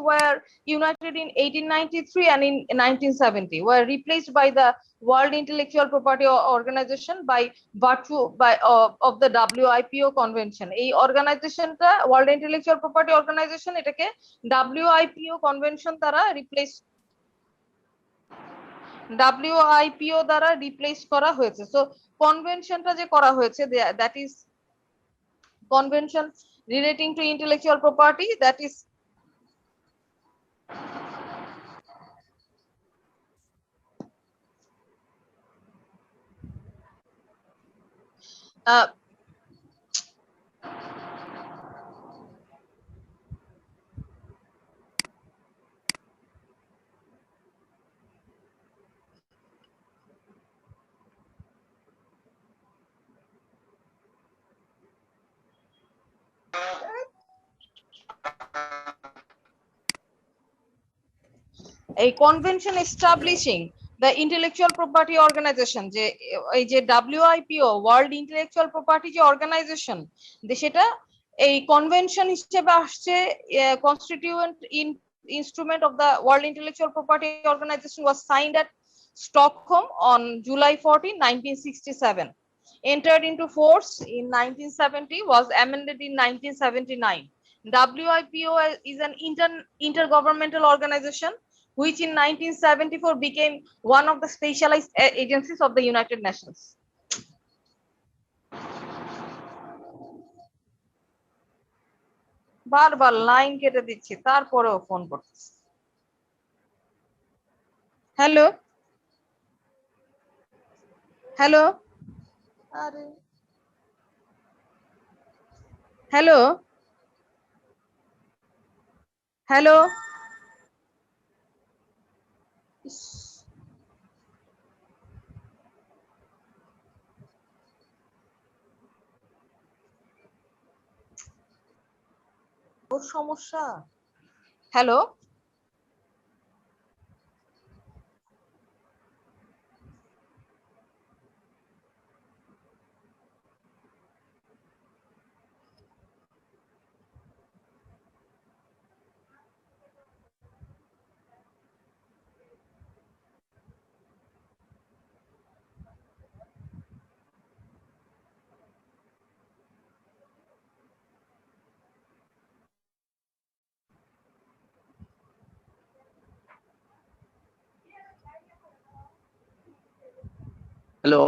were united in 1893 and in 1970 were replaced by the World Intellectual Property Organization by virtue of the WIPO convention. এই অর্গানাইজেশনটা world Intellectual property organisation, এটাকে WIPO convention দ্বারা WIPO দ্বারা replace করা হয়েছে। So কনভেনশনটা যে করা হয়েছে, that is convention relating to intellectual property, that is a convention establishing the intellectual property organization, যে এই যে WIPO ওয়ার্ল্ড ইন্টেলেকচুয়াল প্রপার্টি যে অর্গানাইজেশন, সেটা এই কনভেনশন হিসেবে আসছে। Constituent instrument of the World Intellectual Property Organization was signed at Stockholm on July 14, 1967. Entered into force in 1970, was amended in 1979. WIPO is an intergovernmental organization which in 1974 became one of the specialized agencies of the United Nations. বারবার line কেটে দিচ্ছি, তারপরেও phone করতেছি। Hello hello, আরে hello hello, ওর সমস্যা। Hello hello,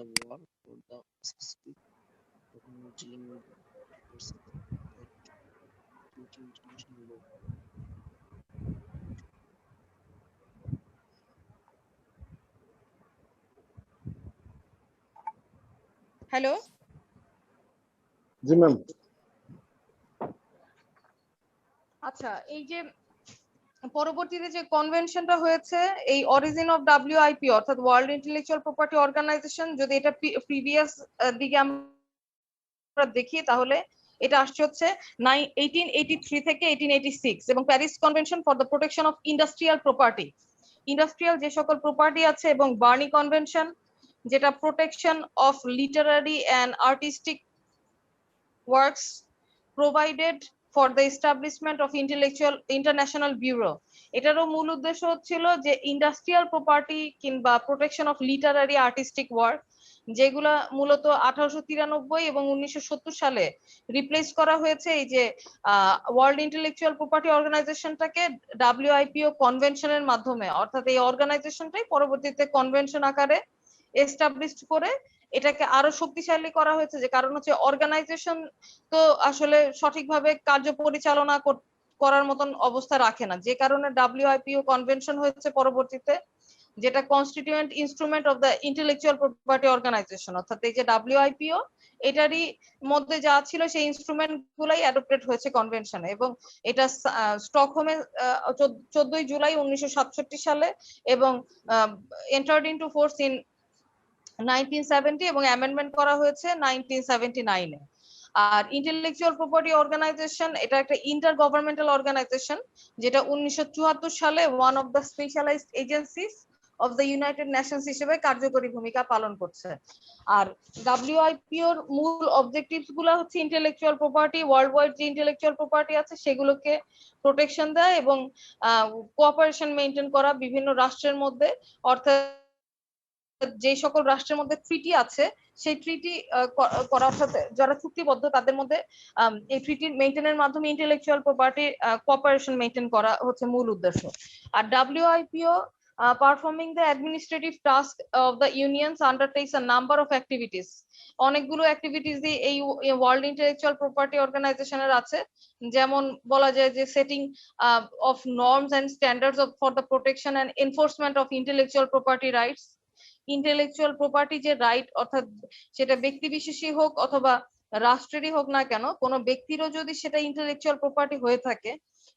the war for the specific dealing with international law. Hello, G ma'am. আচ্ছা, এই যে পরবর্তীতে যে কনভেনশনটা হয়েছে, এই অরিজিন অফ WIPO অর্থাৎ ওয়ার্ল্ড ইন্টেলেকচুয়াল প্রপার্টি অর্গানাইজেশন, যদি এটা প্রিভিয়াস দিকে আমরা দেখি তাহলে এটা আসছে হচ্ছে 1883 থেকে 1886, এবং Paris convention for the protection of industrial property, industrial যে সকল প্রপার্টি আছে, এবং বার্নি কনভেনশন যেটা protection of Literary and artistic works provided for the establishment of international bureau. এটারও মূল উদ্দেশ্য হচ্ছিল যে ইন্ডাস্ট্রিয়াল প্রপার্টি কিংবা protection of Literary artistic work, যেগুলা মূলত 1893 এবং 1970 সালে রিপ্লেস করা হয়েছে এই যে ওয়ার্ল্ড ইন্টেলেকচুয়াল প্রপার্টি অর্গানাইজেশনটাকে WIPO কনভেনশনের মাধ্যমে। অর্থাৎ এই অর্গানাইজেশনটাই পরবর্তীতে কনভেনশন আকারে এস্টাবলিশড করে এটাকে আরো শক্তিশালী করা হয়েছে। যে কারণ হচ্ছে অর্গানাইজেশন তো আসলে সঠিকভাবে কার্য পরিচালনা করার মতন অবস্থা রাখে না, যে কারণে WIPO কনভেনশন হয়েছে পরবর্তীতে, যেটা constituent instrument of the intellectual property organization. অর্থাৎ এই যে WIPO এটারই মধ্যে যা ছিল সেই ইনস্ট্রুমেন্ট গুলাই অ্যাডপ্টেড হয়েছে কনভেনশনে, এবং এটা স্টকহোমে 14 জুলাই 1967 সালে, এবং এন্টার্ড ইনটু ফোর্স ইন 1970, এবং অ্যামেন্ডমেন্ট করা হয়েছে 1979 এ। আর ইন্টেলেকচুয়াল প্রপার্টি অর্গানাইজেশন এটা একটা ইন্টার গভর্নমেন্টাল অর্গানাইজেশন, যেটা 1974 সালে one of the specialized agencies of the United Nations হিসেবে কার্যকরী ভূমিকা পালন করছে। আর ডাব্লিউআইপিওর মূল অবজেক্টিভস গুলো হচ্ছে ইন্টেলেকচুয়াল প্রপার্টি, ওয়ার্ল্ড ওয়াইড যে ইন্টেলেকচুয়াল প্রপার্টি আছে সেগুলোকে প্রোটেকশন দেয় এবং কোঅপারেশন মেনটেন করা বিভিন্ন রাষ্ট্রের মধ্যে, অর্থাৎ যে সকল রাষ্ট্রের মধ্যে ট্রিটি আছে সেই ট্রিটি করা, অর্থাৎ যারা চুক্তিবদ্ধ তাদের মধ্যে এই ট্রিটি মেনটেনের মাধ্যমে ইন্টেলেকচুয়াল প্রপার্টি কোঅপারেশন মেনটেন করা হচ্ছে মূল উদ্দেশ্য। আর WIPO performing the administrative task of the unions undertakes a number of activities, অনেকগুলো অ্যাক্টিভিটিস দিয়ে এই ওয়ার্ল্ড ইন্টেলেকচুয়াল প্রপার্টি অর্গানাইজেশনের আছে, যেমন বলা যায় যে setting of norms and standards for the protection and enforcement of intellectual property rights. Intellectual property যে রাইট, অর্থাৎ সেটা ব্যক্তি বিশেষই হোক অথবা রাষ্ট্রেরই হোক না কেন, কোনো ব্যক্তিরও যদি সেটা ইন্টেলেকচুয়াল প্রপার্টি হয়ে থাকে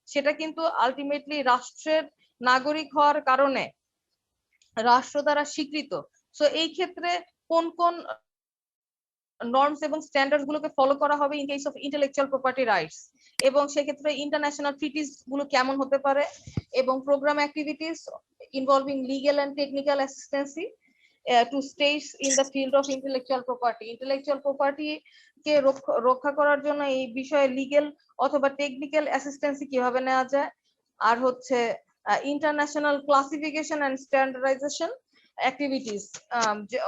সেটা কিন্তু আলটিমেটলি রাষ্ট্রের নাগরিক হওয়ার কারণে রাষ্ট্র দ্বারা স্বীকৃত। সো এই ক্ষেত্রে কোন কোন নর্মস এবং স্ট্যান্ডার্ডস গুলোকে ফলো করা হবে in case of intellectual property rights, এবং সেক্ষেত্রে ইন্টারন্যাশনাল ট্রিটিস গুলো কেমন হতে পারে, এবং program activities involving legal and technical assistance to states in the field of intellectual property. Intellectual property কে রক্ষা করার জন্য এই বিষয়ে লিগ্যাল অথবা টেকনিক্যাল অ্যাসিস্ট্যান্সি কিভাবে নেওয়া যায়। আর হচ্ছে international classification and standardization activities,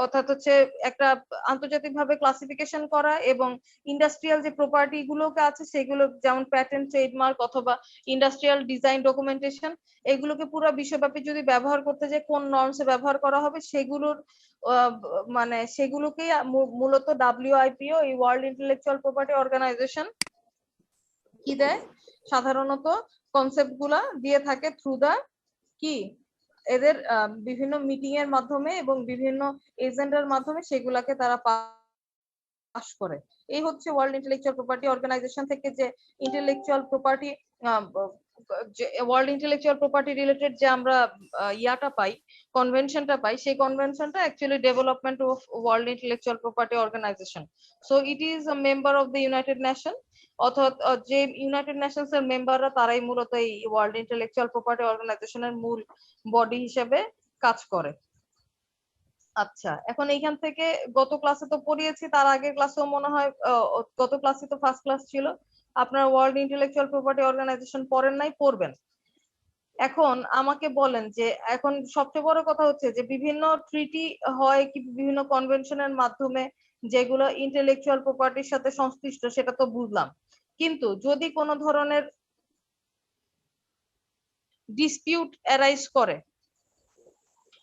অর্থাৎ হচ্ছে একটা আন্তর্জাতিকভাবে ক্লাসিফিকেশন করা এবং ইন্ডাস্ট্রিয়াল যে প্রপার্টি গুলোকে আছে সেগুলো, যেমন প্যাটেন্ট, ট্রেডমার্ক অথবা ইন্ডাস্ট্রিয়াল ডিজাইন ডকুমেন্টেশন, এগুলোকে পুরো বিশ্বব্যাপী যদি ব্যবহার করতে যায় কোন নর্মসে ব্যবহার করা হবে সেগুলোর মানে সেগুলোকেই মূলত ডাব্লিউআইপিও এই ওয়ার্ল্ড ইন্টেলেকচুয়াল প্রপার্টি অর্গানাইজেশন কি দেয়, সাধারণত কনসেপ্ট গুলা দিয়ে থাকে থ্রু দা কি এদের বিভিন্ন মিটিং এর মাধ্যমে এবং বিভিন্ন এজেন্ডার মাধ্যমে সেগুলাকে তারা পাস করে। এই হচ্ছে ওয়ার্ল্ড ইন্টেলেকচুয়াল প্রপার্টি অর্গানাইজেশন থেকে যে intellectual property, World Intellectual Property related যে আমরা ইয়াটা পাই, কনভেনশনটা পাই, সেই কনভেনশনটা actually development of World Intellectual property Organization. So it is a member of the United Nation, অর্থাৎ যে ইউনাইটেড নেশনস এর মেম্বাররা তারাই মূলত এই ওয়ার্ল্ড ইন্টেলেকচুয়াল প্রপার্টি অর্গানাইজেশনের মূল বডি হিসেবে কাজ করে। আচ্ছা, এখন এইখান থেকে গত ক্লাসে তো পড়িয়েছি, তার আগের ক্লাসেও মনে হয়, গত ক্লাসে তো ফার্স্ট ক্লাস ছিল, আপনারা ওয়ার্ল্ড ইন্টেলেকচুয়াল প্রপার্টি অর্গানাইজেশন পড়েন নাই, পড়বেন। এখন আমাকে বলেন যে এখন সবচেয়ে বড় কথা হচ্ছে যে বিভিন্ন ট্রিটি হয় কি বিভিন্ন কনভেনশনের মাধ্যমে যেগুলো ইন্টেলেকচুয়াল প্রপার্টির সাথে সংশ্লিষ্ট, সেটা তো বুঝলাম, কিন্তু যদি কোনো ধরনের ডিসপিউট অ্যারাইজ করে,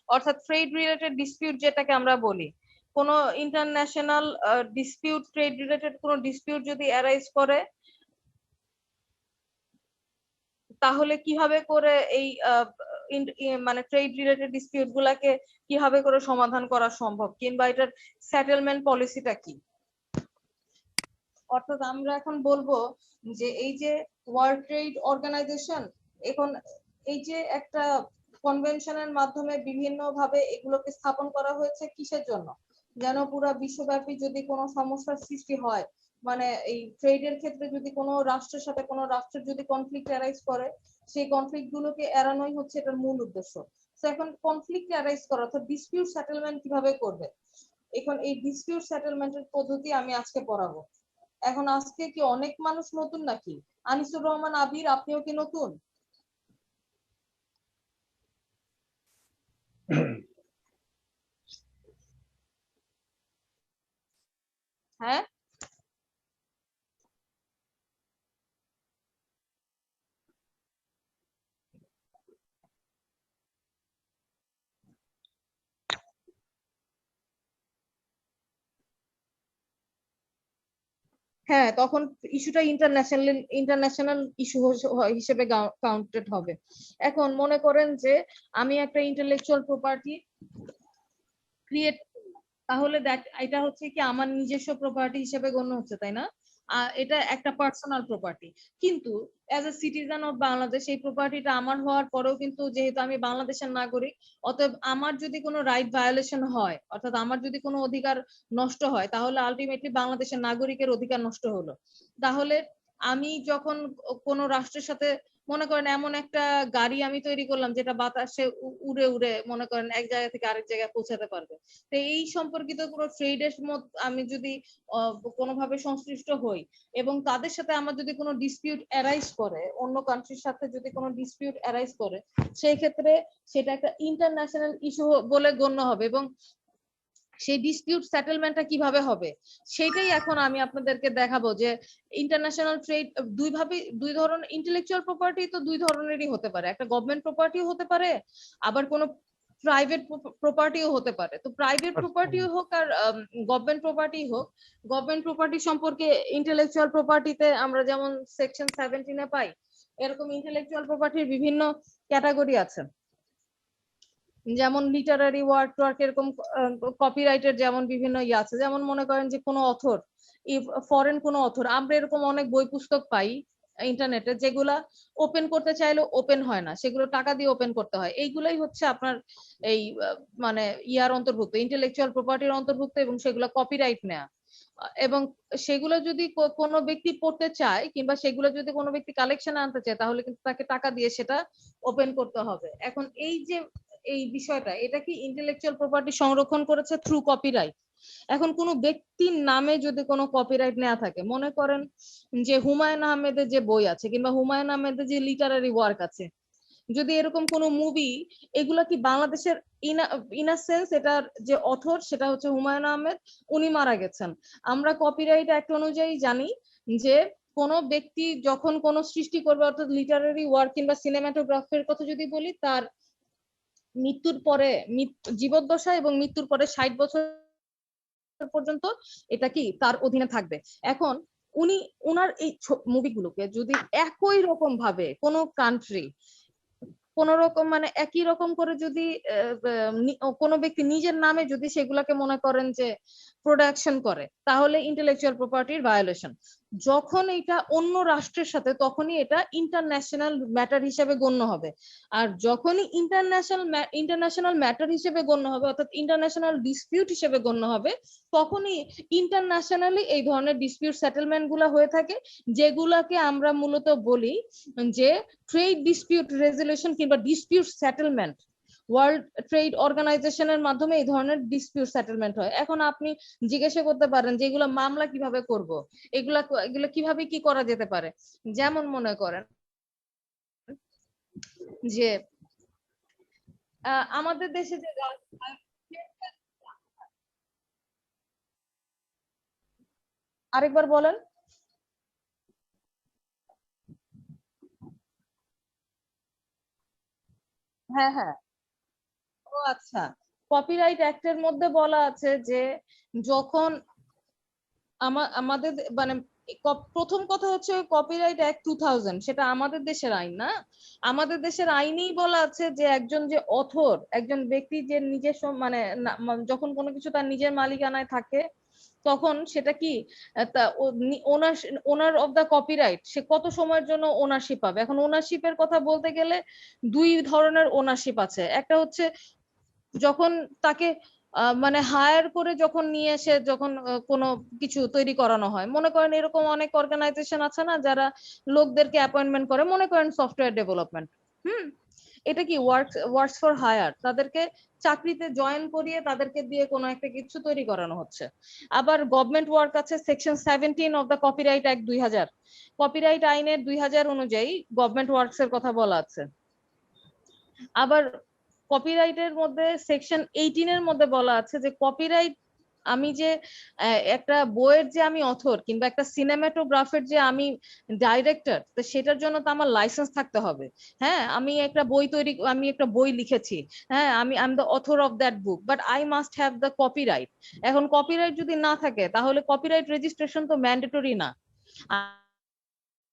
অর্থাৎ ট্রেড রিলেটেড ডিসপিউট যেটাকে আমরা বলি, কোনো ইন্টারন্যাশনাল ডিসপিউট, ট্রেড রিলেটেড কোনো ডিসপিউট যদি অ্যারাইজ করে, তাহলে কিভাবে করে এই মানে ট্রেড রিলেটেড ডিসপিউট গুলাকে কিভাবে করে সমাধান করা সম্ভব, কিংবা এটার সেটেলমেন্ট পলিসিটা কি। অর্থাৎ আমরা এখন বলবো যে এই যে ওয়ার্ল্ড ট্রেড অর্গানাইজেশন, এখন এই যে একটা কনভেনশনের মাধ্যমে বিভিন্ন ভাবে এগুলোকে স্থাপন করা হয়েছে কিসের জন্য, যেন পুরো বিশ্বব্যাপী যদি কোনো সমস্যার সৃষ্টি হয়, মানে এই ট্রেডের ক্ষেত্রে যদি কোনো রাষ্ট্রের সাথে কোনো রাষ্ট্রের যদি কনফ্লিক্ট অ্যারাইজ করে, সেই কনফ্লিক্ট গুলোকে এড়ানোই হচ্ছে এটার মূল উদ্দেশ্য। তো এখন কনফ্লিক্ট অ্যারাইজ করা অর্থাৎ ডিসপিউট সেটেলমেন্ট কিভাবে করবে, এখন এই ডিসপিউট সেটেলমেন্টের পদ্ধতি আমি আজকে পড়াবো। এখন আজকে কি অনেক মানুষ নতুন নাকি? আনিসুর রহমান আবির, আপনিও কি নতুন? হ্যাঁ, হ্যাঁ, তখন ইস্যুটা ইন্টারন্যাশনাল ইস্যু হিসেবে কাউন্টেড হবে। এখন মনে করেন যে আমি একটা ইন্টেলেকচুয়াল প্রপার্টি ক্রিয়েট, তাহলে এটা হচ্ছে কি আমার নিজস্ব প্রপার্টি হিসেবে গণ্য হচ্ছে, তাই না? এটা একটা পার্সোনাল প্রপার্টি, কিন্তু as a citizen of Bangladesh এই প্রপার্টিটা আমার হওয়ার পরেও কিন্তু যেহেতু আমি বাংলাদেশের নাগরিক, অতএব আমার যদি কোনো রাইট ভায়োলেশন হয়, অর্থাৎ আমার যদি কোনো অধিকার নষ্ট হয়, তাহলে আলটিমেটলি বাংলাদেশের নাগরিকের অধিকার নষ্ট হলো। তাহলে আমি যখন কোনো রাষ্ট্রের সাথে মনে করেন এমন একটা গাড়ি আমি তৈরি করলাম যেটা বাতাসে উড়ে উড়ে মনে করেন এক জায়গা থেকে আরেক জায়গায় পৌঁছাতে পারবে। তো এই সম্পর্কিত কোনো ট্রেডের মধ্যে আমি যদি কোনোভাবে সংশ্লিষ্ট হই এবং তাদের সাথে আমার যদি কোনো ডিসপিউট অ্যারাইজ করে, অন্য কান্ট্রির সাথে যদি কোনো ডিসপিউট অ্যারাইজ করে, সেই ক্ষেত্রে সেটা একটা ইন্টারন্যাশনাল ইস্যু বলে গণ্য হবে এবং সেই ডিসপিউট সেটেলমেন্টটা কিভাবে হবে সেটাই এখন আমি আপনাদেরকে দেখাবো যে ইন্টারন্যাশনাল ট্রেড দুই ধরনের ইন্টেলেকচুয়াল প্রপার্টি তো দুই ধরনেরই হতে পারে, একটা গভর্নমেন্ট প্রপার্টিও হতে পারে আবার কোনো প্রাইভেট প্রপার্টিও হতে পারে। তো প্রাইভেট প্রপার্টিও হোক আর গভর্নমেন্ট প্রপার্টি হোক, গভর্নমেন্ট প্রপার্টি সম্পর্কে ইন্টেলেকচুয়াল প্রপার্টিতে আমরা যেমন সেকশন 17 পাই, এরকম ইন্টেলেকচুয়াল প্রপার্টির বিভিন্ন ক্যাটাগরি আছে, যেমন লিটারারি ওয়ার্ক এরকম কপিরাইটের যেমন বিভিন্ন ইয়ে আছে, যেমন মনে করেন যে কোনো অথর, ফরেন কোনো অথর, আমরা এরকম অনেক বই পুস্তক পাই ইন্টারনেটে যেগুলা ওপেন করতে চাইলেও ওপেন হয় না, সেগুলো টাকা দিয়ে ওপেন করতে হয়। এইগুলাই হচ্ছে আপনার এই মানে ইয়ার অন্তর্ভুক্ত, ইন্টেলেকচুয়াল প্রপার্টির অন্তর্ভুক্ত এবং সেগুলো কপিরাইট নেয়া। এবং সেগুলো যদি কোনো ব্যক্তি পড়তে চায় কিংবা সেগুলো যদি কোনো ব্যক্তি কালেকশনে আনতে চায় তাহলে কিন্তু তাকে টাকা দিয়ে সেটা ওপেন করতে হবে। এখন এই যে এই বিষয়টা, এটা কি ইন্টেলেকচুয়াল প্রপার্টি সংরক্ষণ করেছে থ্রু কপিরাইট। এখন কোনো ব্যক্তির নামে যদি কোনো কপিরাইট নেওয়া থাকে, মনে করেন যে হুমায়ুন আহমেদের যে বই আছে কিংবা হুমায়ুন আহমেদের যে লিটারারি ওয়ার্ক আছে, যদি এরকম কোনো মুভি, এগুলা কি বাংলাদেশের ইনা সেন্স এটার যে অথর সেটা হচ্ছে হুমায়ুন আহমেদ, উনি মারা গেছেন। আমরা কপিরাইট অ্যাক্ট অনুযায়ী জানি যে কোনো ব্যক্তি যখন কোনো সৃষ্টি করবে, অর্থাৎ লিটারারি ওয়ার্ক কিংবা সিনেমাটোগ্রাফের কথা যদি বলি, তার মৃত্যুর পরে জীবদ্দশা এবং মৃত্যুর পরে 60 বছর পর্যন্ত এটা কি তার অধীনে থাকবে। এখন উনি ওনার এই মুভিগুলোকে যদি একই রকম ভাবে কোনো কান্ট্রি কোন রকম মানে একই রকম করে যদি কোনো ব্যক্তি নিজের নামে যদি সেগুলাকে মনে করেন যে প্রোডাকশন করে, তাহলে ইন্টেলেকচুয়াল প্রপার্টির ভায়োলেশন। যখন এটা অন্য রাষ্ট্রের সাথে, তখনই এটা ইন্টারন্যাশনাল ম্যাটার হিসেবে গণ্য হবে। আর যখনই ইন্টারন্যাশনাল ম্যাটার হিসেবে গণ্য হবে, অর্থাৎ ইন্টারন্যাশনাল ডিসপিউট হিসেবে গণ্য হবে, তখনই ইন্টারন্যাশনালি এই ধরনের ডিসপিউট সেটেলমেন্ট গুলা হয়ে থাকে, যেগুলাকে আমরা মূলত বলি যে ট্রেড ডিসপিউট রেজলিউশন কিংবা ডিসপিউট সেটেলমেন্ট। ওয়ার্ল্ড ট্রেড অর্গানাইজেশনের মাধ্যমে এই ধরনের ডিসপিউট সেটেলমেন্ট হয়। এখন আপনি জিজ্ঞাসা করতে পারেন যে এগুলো মামলা কিভাবে করব, এগুলা কিভাবে কি করা যেতে পারে। যেমন মনে করেন যে আমাদের দেশে যে আরেকবার বলেন। হ্যাঁ হ্যাঁ, ও আচ্ছা, কপিরাইট অ্যাক্টের মধ্যে বলা আছে যে যখন আমাদের মানে প্রথম কথা হচ্ছে কপিরাইট অ্যাক্ট 2000, সেটা আমাদের দেশের আইন না। আমাদের দেশের আইনেই বলা আছে যে একজন যে অথর, একজন ব্যক্তি যে নিজস্ব মানে যখন কোনো কিছু তার নিজের মালিকানায় থাকে, তখন সেটা কি ওনার অফ দা কপিরাইট, সে কত সময়ের জন্য ওনারশিপ পাবে। এখন ওনারশিপের কথা বলতে গেলে দুই ধরনের ওনারশিপ আছে। একটা হচ্ছে যখন তাকে মানে হায়ার করে যখন নিয়ে এসে যখন কোনো কিছু তৈরি করানো হয়, মনে করেন এরকম অনেক অর্গানাইজেশন আছে না যারা লোকদেরকে অ্যাপয়েন্টমেন্ট করে, মনে করেন সফটওয়্যার ডেভেলপমেন্ট, এটা কি ওয়ার্কস ফর হায়ার, তাদেরকে চাকরিতে জয়েন করিয়ে তাদেরকে দিয়ে কোনো একটা কিছু তৈরি করানো হচ্ছে। আবার গভর্নমেন্ট ওয়ার্ক আছে, section 17 of the copyright act 2000, copyright আইনের 2000 অনুযায়ী গভর্নমেন্ট ওয়ার্কস এর কথা বলা আছে। আবার কপিরাইটের মধ্যে সেকশন 18 এর মধ্যে বলা আছে যে কপিরাইট, আমি যে একটা বইয়ের যে আমি অথর কিংবা একটা সিনেমাটোগ্রাফের যে আমি ডাইরেক্টর, তো সেটার জন্য তো আমার লাইসেন্স থাকতে হবে। হ্যাঁ, আমি একটা বই লিখেছি, হ্যাঁ, আমি the author of that book, but I must have the copyright. এখন কপিরাইট যদি না থাকে তাহলে কপিরাইট রেজিস্ট্রেশন তো ম্যান্ডেটরি না।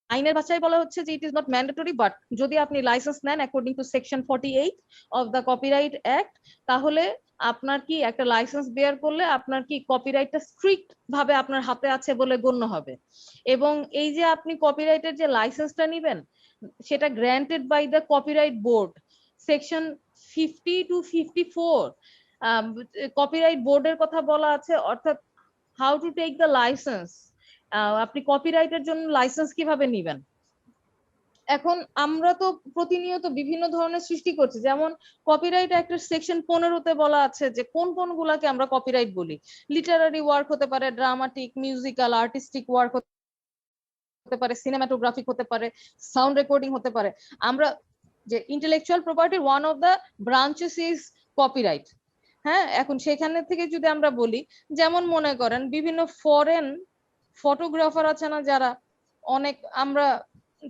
আইনের ভাষায় বলা হচ্ছে যে it is not mandatory, but যদি আপনি লাইসেন্স নেন according to section 48 of the copyright act, তাহলে আপনার কি একটা লাইসেন্স বেয়ার করলে আপনার কি কপিরাইটটা স্ট্রিক্ট ভাবে আপনার হাতে আছে বলে গণ্য হবে। এবং এই যে আপনি কপিরাইটের যে লাইসেন্সটা নিবেন, সেটা granted by the copyright board, section 50 to 54 copyright বোর্ডের কথা বলা আছে, অর্থাৎ how to take the license, আপনি কপিরাইটের জন্য লাইসেন্স কিভাবে নিবেন। এখন আমরা তো প্রতিনিয়ত বিভিন্ন ধরনের সৃষ্টি করছি, যেমন কপিরাইট অ্যাক্টের সেকশন 15-তে বলা আছে যে কোন কোনগুলাকে আমরা কপিরাইট বলি। লিটারারি ওয়ার্ক হতে পারে, ড্রামাটিক, মিউজিক্যাল, আর্টিস্টিক ওয়ার্ক হতে পারে, সিনেমাটোগ্রাফিক হতে পারে, সাউন্ড রেকর্ডিং হতে পারে। আমরা যে ইন্টেলেকচুয়াল প্রপার্টির one of the branches is copyright. হ্যাঁ, এখন সেখানে থেকে যদি আমরা বলি, যেমন মনে করেন বিভিন্ন ফরেন ফটোগ্রাফার আছে না যারা, অনেক আমরা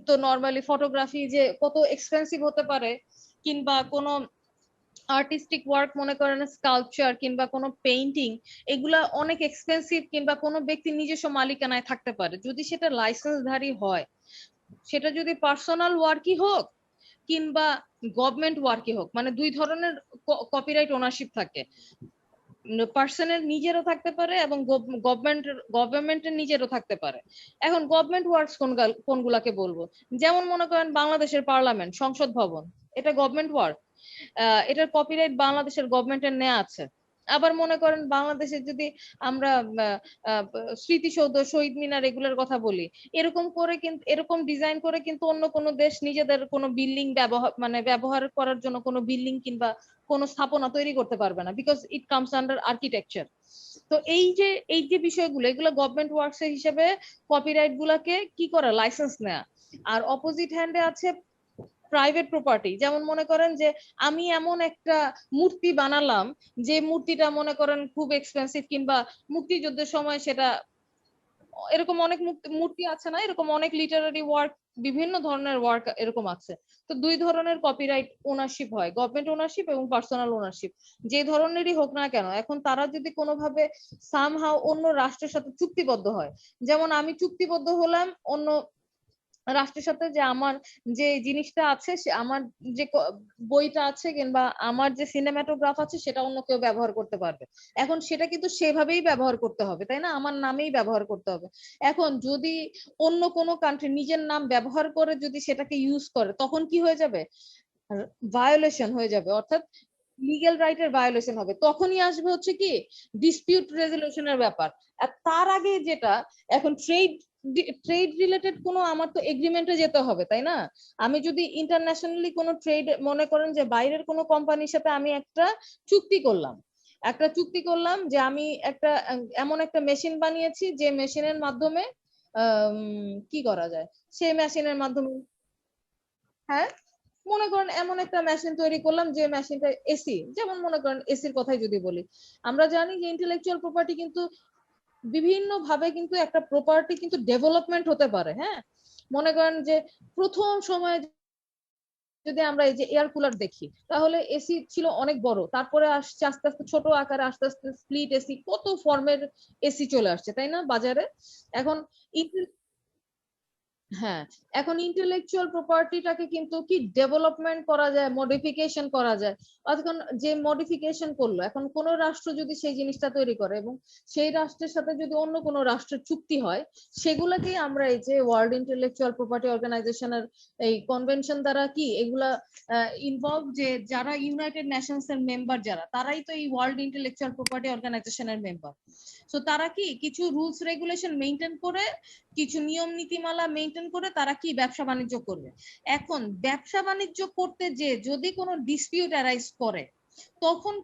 তো নর্মালি ফটোগ্রাফি যে কত এক্সপেন্সিভ হতে পারে, কিংবা কোনো আর্টিস্টিক ওয়ার্ক মনে করেন স্কাল্পচার কিংবা কোনো পেইন্টিং, এগুলা অনেক এক্সপেন্সিভ, কিংবা কোনো ব্যক্তি নিজস্ব মালিকানায় থাকতে পারে। যদি সেটা লাইসেন্সধারী হয়, সেটা যদি পার্সোনাল ওয়ার্কই হোক কিংবা গভর্নমেন্ট ওয়ার্কই হোক, মানে দুই ধরনের কপিরাইট ওনারশিপ থাকে। পার্সনের নিজেরও থাকতে পারে এবং গভর্নমেন্টের নিজেরও থাকতে পারে। এখন গভর্নমেন্ট ওয়ার্কস কোনগুলাকে বলবো, যেমন মনে করেন বাংলাদেশের পার্লামেন্ট, সংসদ ভবন, এটা গভর্নমেন্ট ওয়ার্ক, এটার কপিরাইট বাংলাদেশের গভর্নমেন্টের নেওয়া আছে। আবার মনে করেন বাংলাদেশে যদি আমরা স্মৃতিসৌধ, শহীদ মিনার এগুলোর কথা বলি, এরকম করে কিন্তু এরকম ডিজাইন করে কিন্তু অন্য কোনো দেশ নিজেদের কোনো বিল্ডিং ব্যবহার করার জন্য কোনো বিল্ডিং কিংবা কোনো স্থাপনা তৈরি করতে পারবে না, because it comes under architecture. তো এই যে বিষয়গুলো, এগুলো গভর্নমেন্ট ওয়ার্কস এর হিসেবে কপিরাইট গুলাকে কি করা, লাইসেন্স নেয়া। আর অপোজিট হ্যান্ডে আছে প্রাইভেট প্রপার্টি। যেমন মনে করেন যে আমি এমন একটা মূর্তি বানালাম যে মূর্তিটা মনে করেন খুব এক্সপেন্সিভ, কিংবা মুক্তিযুদ্ধের সময় সেটা, এরকম অনেক মূর্তি আছে না, এরকম অনেক লিটারারি ওয়ার্ক, বিভিন্ন ধরনের ওয়ার্ক এরকম আছে। তো দুই ধরনের কপিরাইট ওনারশিপ হয়, গভর্নমেন্ট ওনারশিপ এবং পার্সোনাল ওনারশিপ, যে ধরনেরই হোক না কেন। এখন তারা যদি কোনোভাবে সামহাও অন্য রাষ্ট্রের সাথে চুক্তিবদ্ধ হয়, যেমন আমি চুক্তিবদ্ধ হলাম অন্য রাষ্ট্রের সাথে যে আমার যে জিনিসটা আছে, সে আমার যে বইটা আছে কিংবা আমার যে সিনেমাটোগ্রাফ আছে সেটা অন্য কেউ ব্যবহার করতে পারবে। এখন সেটা কিন্তু সেভাবেই ব্যবহার করতে হবে, তাই না? আমার নামেই ব্যবহার করতে হবে। এখন যদি অন্য কোনো কান্ট্রি নিজের নাম ব্যবহার করে যদি সেটাকে ইউজ করে, তখন কি হয়ে যাবে, ভায়োলেশন হয়ে যাবে, অর্থাৎ লিগ্যাল রাইটের ভায়োলেশন হবে। তখনই আসবে হচ্ছে কি ডিসপিউট রেজলিউশনের ব্যাপার। আর তার আগে যেটা, এখন ট্রেড রিলেটেড কোনো আমার তো এগ্রিমেন্টে যেতে হবে, তাই না? আমি যদি ইন্টারন্যাশনালি কোনো ট্রেড, মনে করেন যে বাইরের কোনো কোম্পানির সাথে আমি একটা চুক্তি করলাম যে আমি একটা এমন একটা মেশিন বানিয়েছি যে মেশিনের মাধ্যমে কি করা যায়, সেই মেশিনের মাধ্যমে, হ্যাঁ, মনে করেন এমন একটা মেশিন তৈরি করলাম যে মেশিনটা এসি, যেমন মনে করেন এসির কথাই যদি বলি, আমরা জানি যে ইন্টেলেকচুয়াল প্রপার্টি কিন্তু বিভিন্ন ভাবে কিন্তু একটা প্রপার্টি কিন্তু ডেভেলপমেন্ট হতে পারে। হ্যাঁ, মনে করেন যে প্রথম সময়ে যদি আমরা এই যে এয়ার কুলার দেখি, তাহলে এসি ছিল অনেক বড়, তারপরে আসছে আস্তে আস্তে ছোট আকারে, আস্তে আস্তে স্প্লিট এসি, কত ফর্মের এসি চলে আসছে, তাই না, বাজারে। এখন হ্যাঁ, এখন ইন্টেলেকচুয়াল প্রপার্টিটাকে কিন্তু কি ডেভেলপমেন্ট করা যায়, মডিফিকেশন করা যায়। এখন যে মডিফিকেশন করলো, এখন কোন রাষ্ট্র যদি সেই জিনিসটা তৈরি করে এবং সেই রাষ্ট্রের সাথে যদি অন্য কোনো রাষ্ট্রের চুক্তি হয়, সেগুলাকেই আমরা এই যে ওয়ার্ল্ড ইন্টেলেকচুয়াল প্রপার্টি অর্গানাইজেশনের এই কনভেনশন দ্বারা কি এগুলা ইনভলভ, যে যারা ইউনাইটেড নেশনস এর মেম্বার যারা, তারাই তো এই ওয়ার্ল্ড ইন্টেলেকচুয়াল প্রপার্টি অর্গানাইজেশনের মেম্বার। সো তারা কি কিছু রুলস রেগুলেশন মেইনটেইন করে, কিছু নিয়ম নীতিমালা মেইনটেইন করে তারা কি ব্যবসা বাণিজ্য করবে। এখন ব্যবসা বাণিজ্য করতে যে যদি কোনো ডিসপিউট অ্যারাইজ করে, তখন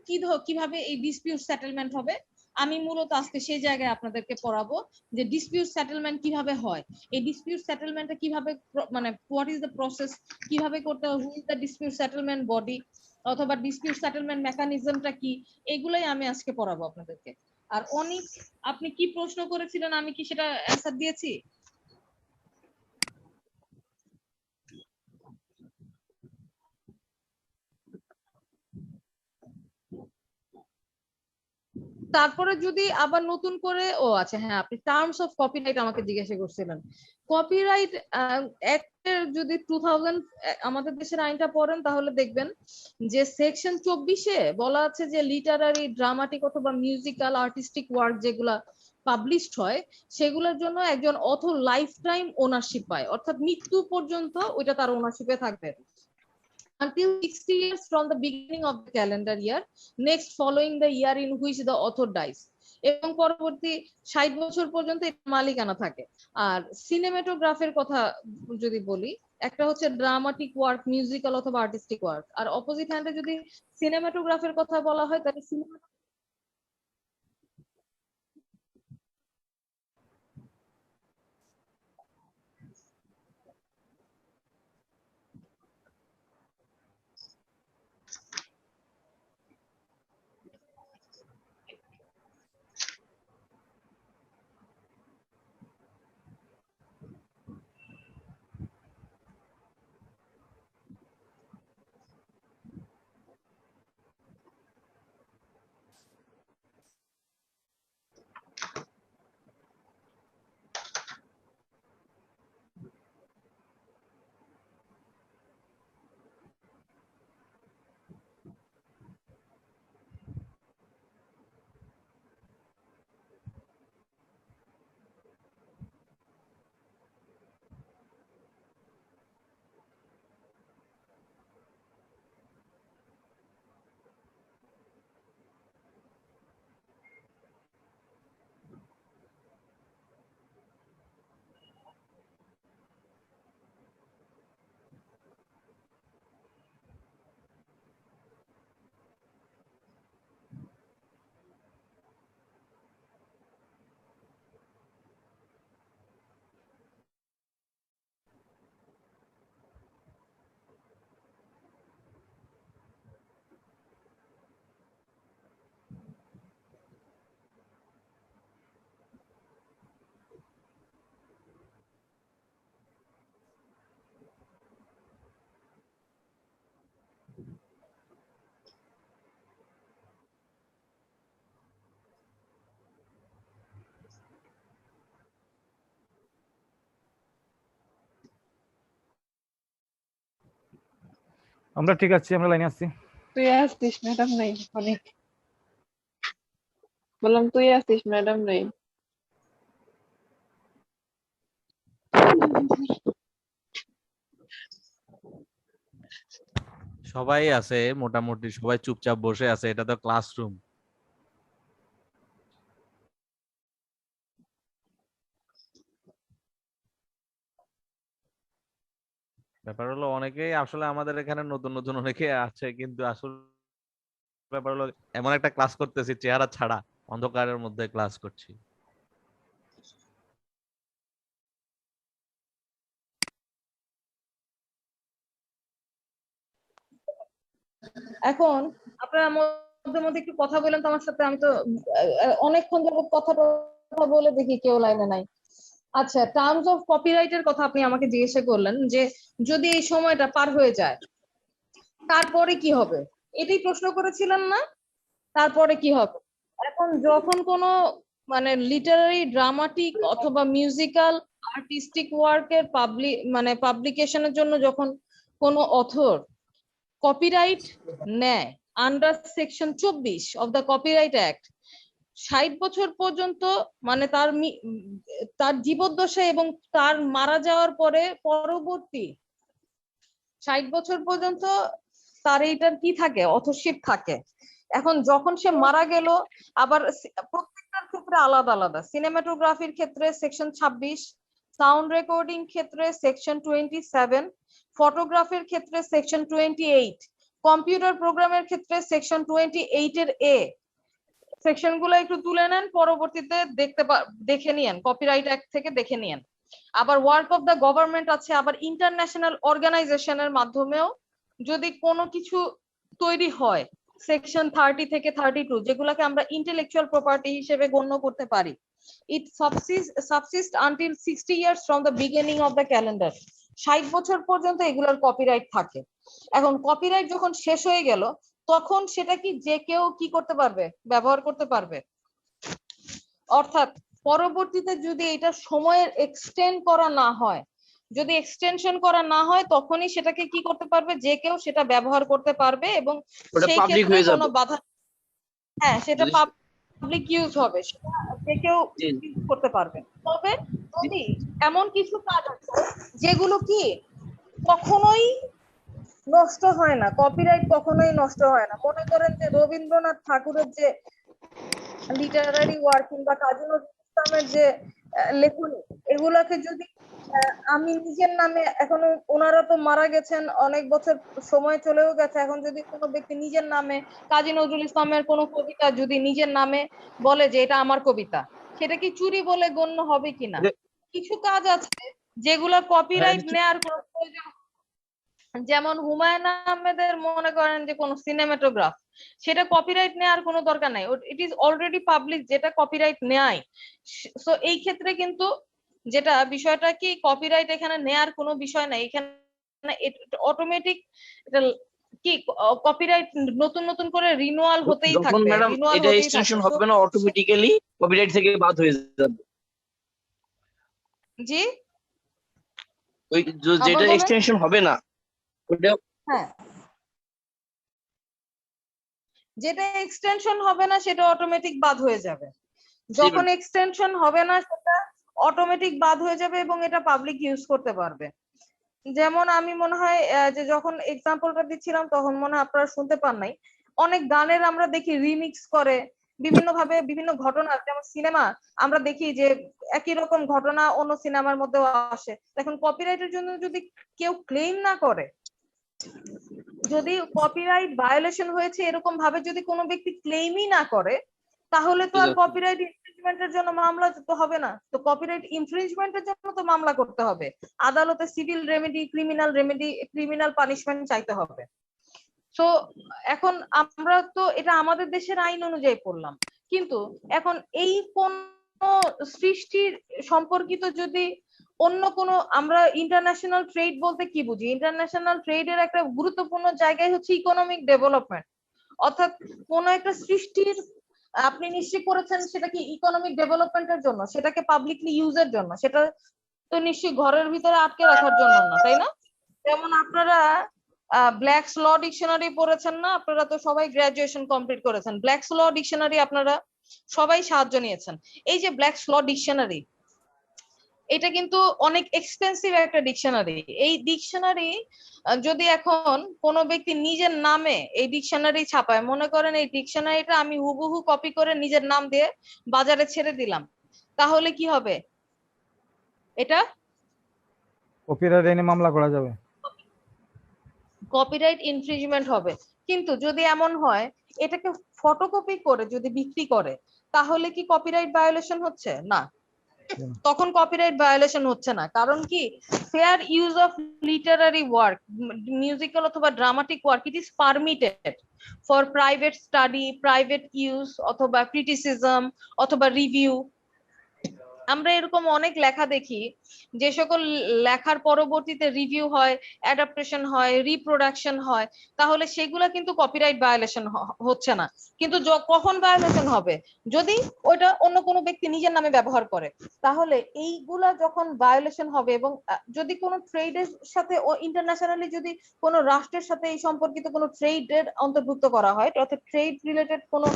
কিভাবে এই ডিসপিউট সেটেলমেন্ট হবে, আমি মূলত আজকে সেই জায়গায় আপনাদেরকে পড়াবো যে ডিসপিউট সেটেলমেন্ট কিভাবে হয়, এই ডিসপিউট সেটেলমেন্টটা কিভাবে, মানে হোয়াট ইজ দ্য প্রসেস, কিভাবে করতে হবে, who is the dispute settlement body, অথবা ডিসপিউট সেটেলমেন্ট মেকানিজমটা কি, এগুলাই আমি আজকে পড়াবো আপনাদেরকে। আর অনেক, আপনি কি প্রশ্ন করেছিলেন, আমি কি সেটা অ্যানসার দিয়েছি? তারপরে যদি আবার নতুন করে, ও আচ্ছা হ্যাঁ, আপনি টার্মস অফ কপিরাইট আমাকে জিজ্ঞাসা করছিলেন। কপিরাইট অ্যাক্টের যদি 2000 আমাদের দেশের আইনটা পড়েন, তাহলে দেখবেন যে সেকশন 24-এ বলা আছে যে লিটারারি, ড্রামাটিক অথবা মিউজিক্যাল, আর্টিস্টিক ওয়ার্ক যেগুলা পাবলিশড হয়, সেগুলোর জন্য একজন অথর লাইফ টাইম ওনারশিপ পায়, অর্থাৎ মৃত্যু পর্যন্ত ওইটা তার ওনারশিপে থাকবে, until 60 years from the beginning of the calendar year next following the year in which the author dies, এবং পরবর্তী 60 বছর পর্যন্ত এটা মালিকানা থাকে। আর সিনেমাটোগ্রাফের কথা যদি বলি, একটা হচ্ছে ড্রামাটিক ওয়ার্ক, মিউজিক্যাল অথবা আর্টিস্টিক ওয়ার্ক। আর অপোজিট হ্যান্ডে যদি সিনেমাটোগ্রাফির কথা বলা হয় তাহলে আমরা ঠিক আছি, আমরা লাইনে আছি। তুই আসতিস, ম্যাডাম নাই অনেক। বললাম তুই আসতিস, ম্যাডাম নাই। সবাই আছে মোটামুটি, সবাই চুপচাপ বসে আছে, এটা তো ক্লাসরুম। ব্যাপার হলো অনেকেই আসলে আমাদের এখানে নতুন নতুন অনেকে আছে, কিন্তু আসলে ব্যাপার হলো এমন একটা ক্লাস করতেছি চেহারা ছাড়া, অন্ধকারের মধ্যে ক্লাস করছি। এখন আপনারা মধ্যে মধ্যে একটু কথা বলেন তো আমার সাথে। আমি তো অনেকক্ষণ যাবত কথা বলে দেখি কেউ লাইনে নাই। আচ্ছা, টার্মস অফ কপিরাইটের কথা আপনি আমাকে জিজ্ঞাসা করলেন যে যদি এই সময়টা পার হয়ে যায় তারপরে কি হবে, এটাই প্রশ্ন করেছিলেন না? তারপরে কি হবে? এখন যখন কোনো লিটারারি, ড্রামাটিক অথবা মিউজিক্যাল, আর্টিস্টিক ওয়ার্কের পাবলিকেশনের জন্য যখন কোনো অথর কপিরাইট নেয় under section 24 of the copyright act, 60 বছর পর্যন্ত তার জীবদ্দশায় এবং তার মারা যাওয়ার পরে পরবর্তী 60 বছর পর্যন্ত তার এইটার কি থাকে, অথরশিপ থাকে। এখন যখন সে মারা গেল, আবার প্রত্যেকটার ক্ষেত্রে আলাদা আলাদা। সিনেমাটোগ্রাফির ক্ষেত্রে সেকশন 26, সাউন্ড রেকর্ডিং ক্ষেত্রে সেকশন 27, ফটোগ্রাফির ক্ষেত্রে সেকশন 28, কম্পিউটার প্রোগ্রামের ক্ষেত্রে সেকশন 28 এর এ। সেকশন গুলো একটু তুলে নেন, পরবর্তীতে দেখে নিয়েন, কপিরাইট অ্যাক্ট থেকে দেখে নিয়েন। আবার ওয়ার্ক অফ দ্য গভর্নমেন্ট আছে, আবার ইন্টারন্যাশনাল অর্গানাইজেশনের মাধ্যমেও যদি কোনো কিছু তৈরি হয় সেকশন 30 থেকে 32, যেগুলোকে আমরা ইন্টেলেকচুয়াল প্রপার্টি হিসেবে গণ্য করতে পারি। It subsist until 60 years from the beginning of the calendar. 60 বছর পর্যন্ত এগুলোর কপিরাইট থাকে। এখন কপিরাইট যখন শেষ হয়ে গেল তখন সেটা কি যে কেউ কি করতে পারবে, ব্যবহার করতে পারবে। অর্থাৎ পরবর্তীতে যদি এটা সময়ের এক্সটেন্ড করা না হয়, যদি এক্সটেনশন করা না হয়, তখনই সেটাকে কি করতে পারবে, যে কেউ সেটা ব্যবহার করতে পারবে এবং সেই ক্ষেত্রে কোনো বাধা, হ্যাঁ সেটা পাবলিক ইউজ হবে, সেটা যে কেউ ইউজ করতে পারবে। তবে যদি এমন কিছু কাজ আছে যেগুলো কি কখনোই নষ্ট হয় না, কপিরাইট কখনোই নষ্ট হয় না। মনে করেন যে রবীন্দ্রনাথ ঠাকুরের যে লিটারারি ওয়ার্ক কিংবা কাজী নজরুল ইসলামের যে লেখনী, এগুলাকে যদি আমি নিজের নামে এখনো, ওনারা তো মারা গেছেন, অনেক বছর সময় চলেও গেছে, এখন যদি কোনো ব্যক্তি নিজের নামে কাজী নজরুল ইসলামের কোনো কবিতা যদি নিজের নামে বলে যে এটা আমার কবিতা, সেটা কি চুরি বলে গণ্য হবে কিনা? কিছু কাজ আছে যেগুলো কপিরাইট নেয়ার কোনো প্রয়োজন, যেমন হুমায়ুন আহমেদের মনে করেন যে কোনো সিনেমাটোগ্রাফ, সেটা কপিরাইট নেওয়ার কোনো দরকার নাই, ইট ইজ অলরেডি পাবলিক, যেটা কপিরাইট নেয়। সো এই ক্ষেত্রে কিন্তু যেটা বিষয়টা কি, কপিরাইট এখানে নেয়ার কোনো বিষয় নাই, এখানে অটোমেটিক কি কপিরাইট নতুন নতুন করে রিনুয়াল হতেই যখন থাকবে, ম্যাডাম রিনুয়াল এটা হতেই এক্সটেনশন থাকবে। হবে না, অটোমেটিক্যালি কপিরাইট থেকে বাদ হয়ে যাবে। জি, ওই আবার যেটা বলেন। এক্সটেনশন হবে না ওটা হ্যাঁ, যেটা এক্সটেনশন হবে না সেটা অটোমেটিক বাদ হয়ে যাবে। যখন এক্সটেনশন হবে না সেটা অটোমেটিক বাদ হয়ে যাবে এবং এটা পাবলিক ইউজ করতে পারবে। যেমন আমি মনে হয় যে যখন এক্সাম্পলটা দিচ্ছিলাম তখন মনে হয় আপনারা শুনতে পান নাই, অনেক গানের আমরা দেখি রিমিক্স করে বিভিন্ন ভাবে বিভিন্ন ঘটনা, যেমন সিনেমা আমরা দেখি যে একই রকম ঘটনা অন্য সিনেমার মধ্যেও আসে। এখন কপিরাইটের জন্য যদি কেউ ক্লেম না করে, যদি কপিরাইট ভায়োলেশন হয়েছে এরকম ভাবে যদি কোনো ব্যক্তি ক্লেমই না করে, তাহলে তো আর কপিরাইট ইনফ্রিঞ্জমেন্টের জন্য মামলা তো হবে না। তো কপিরাইট ইনফ্রিঞ্জমেন্টের জন্য তো মামলা করতে হবে, আদালতে সিভিল রেমেডি, ক্রিমিনাল পানিশমেন্ট চাইতে হবে। তো এখন আমরা তো এটা আমাদের দেশের আইন অনুযায়ী পড়লাম, কিন্তু এখন এই কোন সৃষ্টির সম্পর্কিত যদি অন্য কোনো, আমরা ইন্টারন্যাশনাল ট্রেড বলতে কি বুঝি? ইন্টারন্যাশনাল ট্রেডের একটা গুরুত্বপূর্ণ জায়গায় হচ্ছে ইকোনমিক ডেভেলপমেন্ট, অর্থাৎ কোন একটা সৃষ্টির আপনি নিশ্চয় করেছেন সেটা কি ইকোনমিক ডেভেলপমেন্টের জন্য, সেটাকে পাবলিকলি ইউজের জন্য, সেটা তো নিশ্চয়ই ঘরের ভিতরে আটকে রাখার জন্য না, তাই না? যেমন আপনারা ব্ল্যাকস ল ডিকশনারি পড়েছেন না? আপনারা তো সবাই গ্রাজুয়েশন কমপ্লিট করেছেন, ব্ল্যাকস ল ডিকশনারি আপনারা সবাই সাহায্য নিয়েছেন। এই যে ব্ল্যাকস ল ডিকশনারি, এটা কিন্তু অনেক এক্সপেন্সিভ একটা ডিকশনারি। এই ডিকশনারি যদি এখন কোনো ব্যক্তি নিজের নামে এই ডিকশনারি ছাপায়, মনে করেন এই ডিকশনারিটা আমি হুবহু কপি করে নিজের নাম দিয়ে বাজারে ছেড়ে দিলাম, তাহলে কি হবে? এটা কপিরাইট আইনে মামলা করা যাবে। কপিরাইট ইনফ্রিজমেন্ট হবে। কিন্তু যদি এমন হয় এটাকে ফটোকপি করে যদি বিক্রি করে, তাহলে কি কপিরাইট ভায়োলেশন হচ্ছে? না, তখন কপিরাইট ভায়োলেশন হচ্ছে না। কারণ কি, fair use of literary work, musical অথবা dramatic work, it is permitted for private study, private use অথবা ক্রিটিসিজম অথবা রিভিউ। আমরা এরকম অনেক লেখা দেখি, যে সকল লেখার পরবর্তীতে রিভিউ হয়, অ্যাডাপ্টেশন হয়, রিপ্রোডাকশন হয়, তাহলে সেগুলা কিন্তু কপিরাইট ভায়োলেশন হচ্ছে না। কিন্তু কখন ভায়োলেশন হবে? যদি ওইটা অন্য কোনো ব্যক্তি নিজের নামে ব্যবহার করে, তাহলে এইগুলা যখন ভায়োলেশন হবে। এবং যদি কোনো ট্রেডের সাথে ইন্টারন্যাশনালি যদি কোনো রাষ্ট্রের সাথে এই সম্পর্কিত কোনো ট্রেডের অন্তর্ভুক্ত করা হয়, অর্থাৎ ট্রেড রিলেটেড কোনো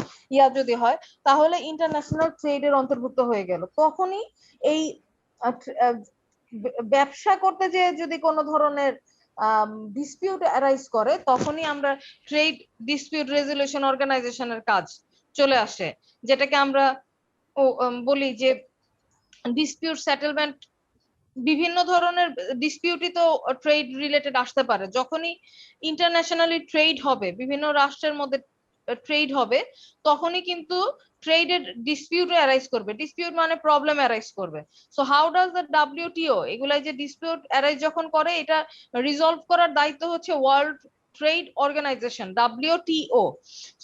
যদি হয়, তাহলে ইন্টারন্যাশনাল ট্রেডের অন্তর্ভুক্ত হয়ে গেল। তখনই এই ব্যবসা করতে যে যদি কোনো ধরনের ডিসপিউট অ্যারাইজ করে, তখনই আমরা ট্রেড ডিসপিউট রেজুলেশন অর্গানাইজেশনের কাজ চলে আসে, যেটাকে আমরা বলি যে ডিসপিউট সেটেলমেন্ট। বিভিন্ন ধরনের ডিসপিউটই তো ট্রেড রিলেটেড আসতে পারে। যখনই ইন্টারন্যাশনালি ট্রেড হবে, বিভিন্ন রাষ্ট্রের মধ্যে ট্রেড হবে, তখনই কিন্তু ট্রেডের ডিসপিউট অ্যারাইজ করবে। ডিসপিউট মানে প্রবলেম অ্যারাইজ করবে। So how does the WTO এগুলাই যে ডিসপিউট অ্যারাইজ যখন করে, এটা রিজলভ করার দায়িত্ব হচ্ছে world trade organization, WTO.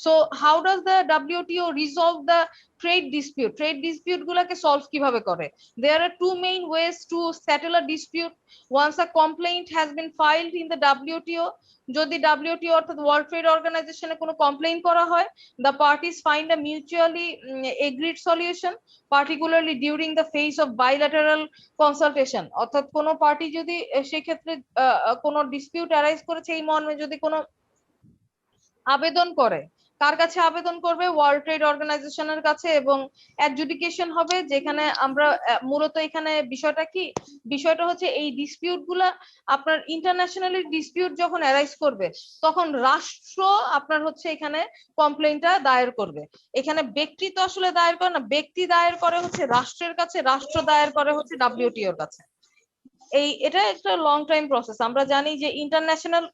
So how does the WTO resolve the trade dispute? Trade dispute গুলাকে সলভ কিভাবে করে? There are two main ways to settle a dispute. Once a complaint has been filed in the WTO, যদি WTO অর্থাৎ world trade অর্গানাইজেশনে কোনো complain করা হয়, the parties find a mutually agreed solution, particularly during the phase of bilateral consultation. অর্থাৎ কোনো party যদি সেক্ষেত্রে কোনো ডিসপিউট অ্যারাইজ করেছে এই মর্মে যদি কোনো আবেদন করে, কার কাছে আবেদন করবে? ওয়ার্ল্ড ট্রেড অর্গানাইজেশনের কাছে, এবং অ্যাডজুডিকেশন হবে। যেখানে আমরা মূলত এখানে বিষয়টা কি, বিষয়টা হচ্ছে এই ডিসপিউট গুলা আপনার ইন্টারন্যাশনালি ডিসপিউট যখন অ্যারাইজ করবে, তখন রাষ্ট্র আপনার হচ্ছে এখানে কমপ্লেইনটা দায়ের করবে। এখানে ব্যক্তি তো আসলে দায়ের করে না, ব্যক্তি দায়ের করে হচ্ছে রাষ্ট্রের কাছে, রাষ্ট্র দায়ের করে হচ্ছে WTO এর কাছে। এটা একটা লং টাইম প্রসেস। আমরা জানি যে ইন্টারন্যাশনাল,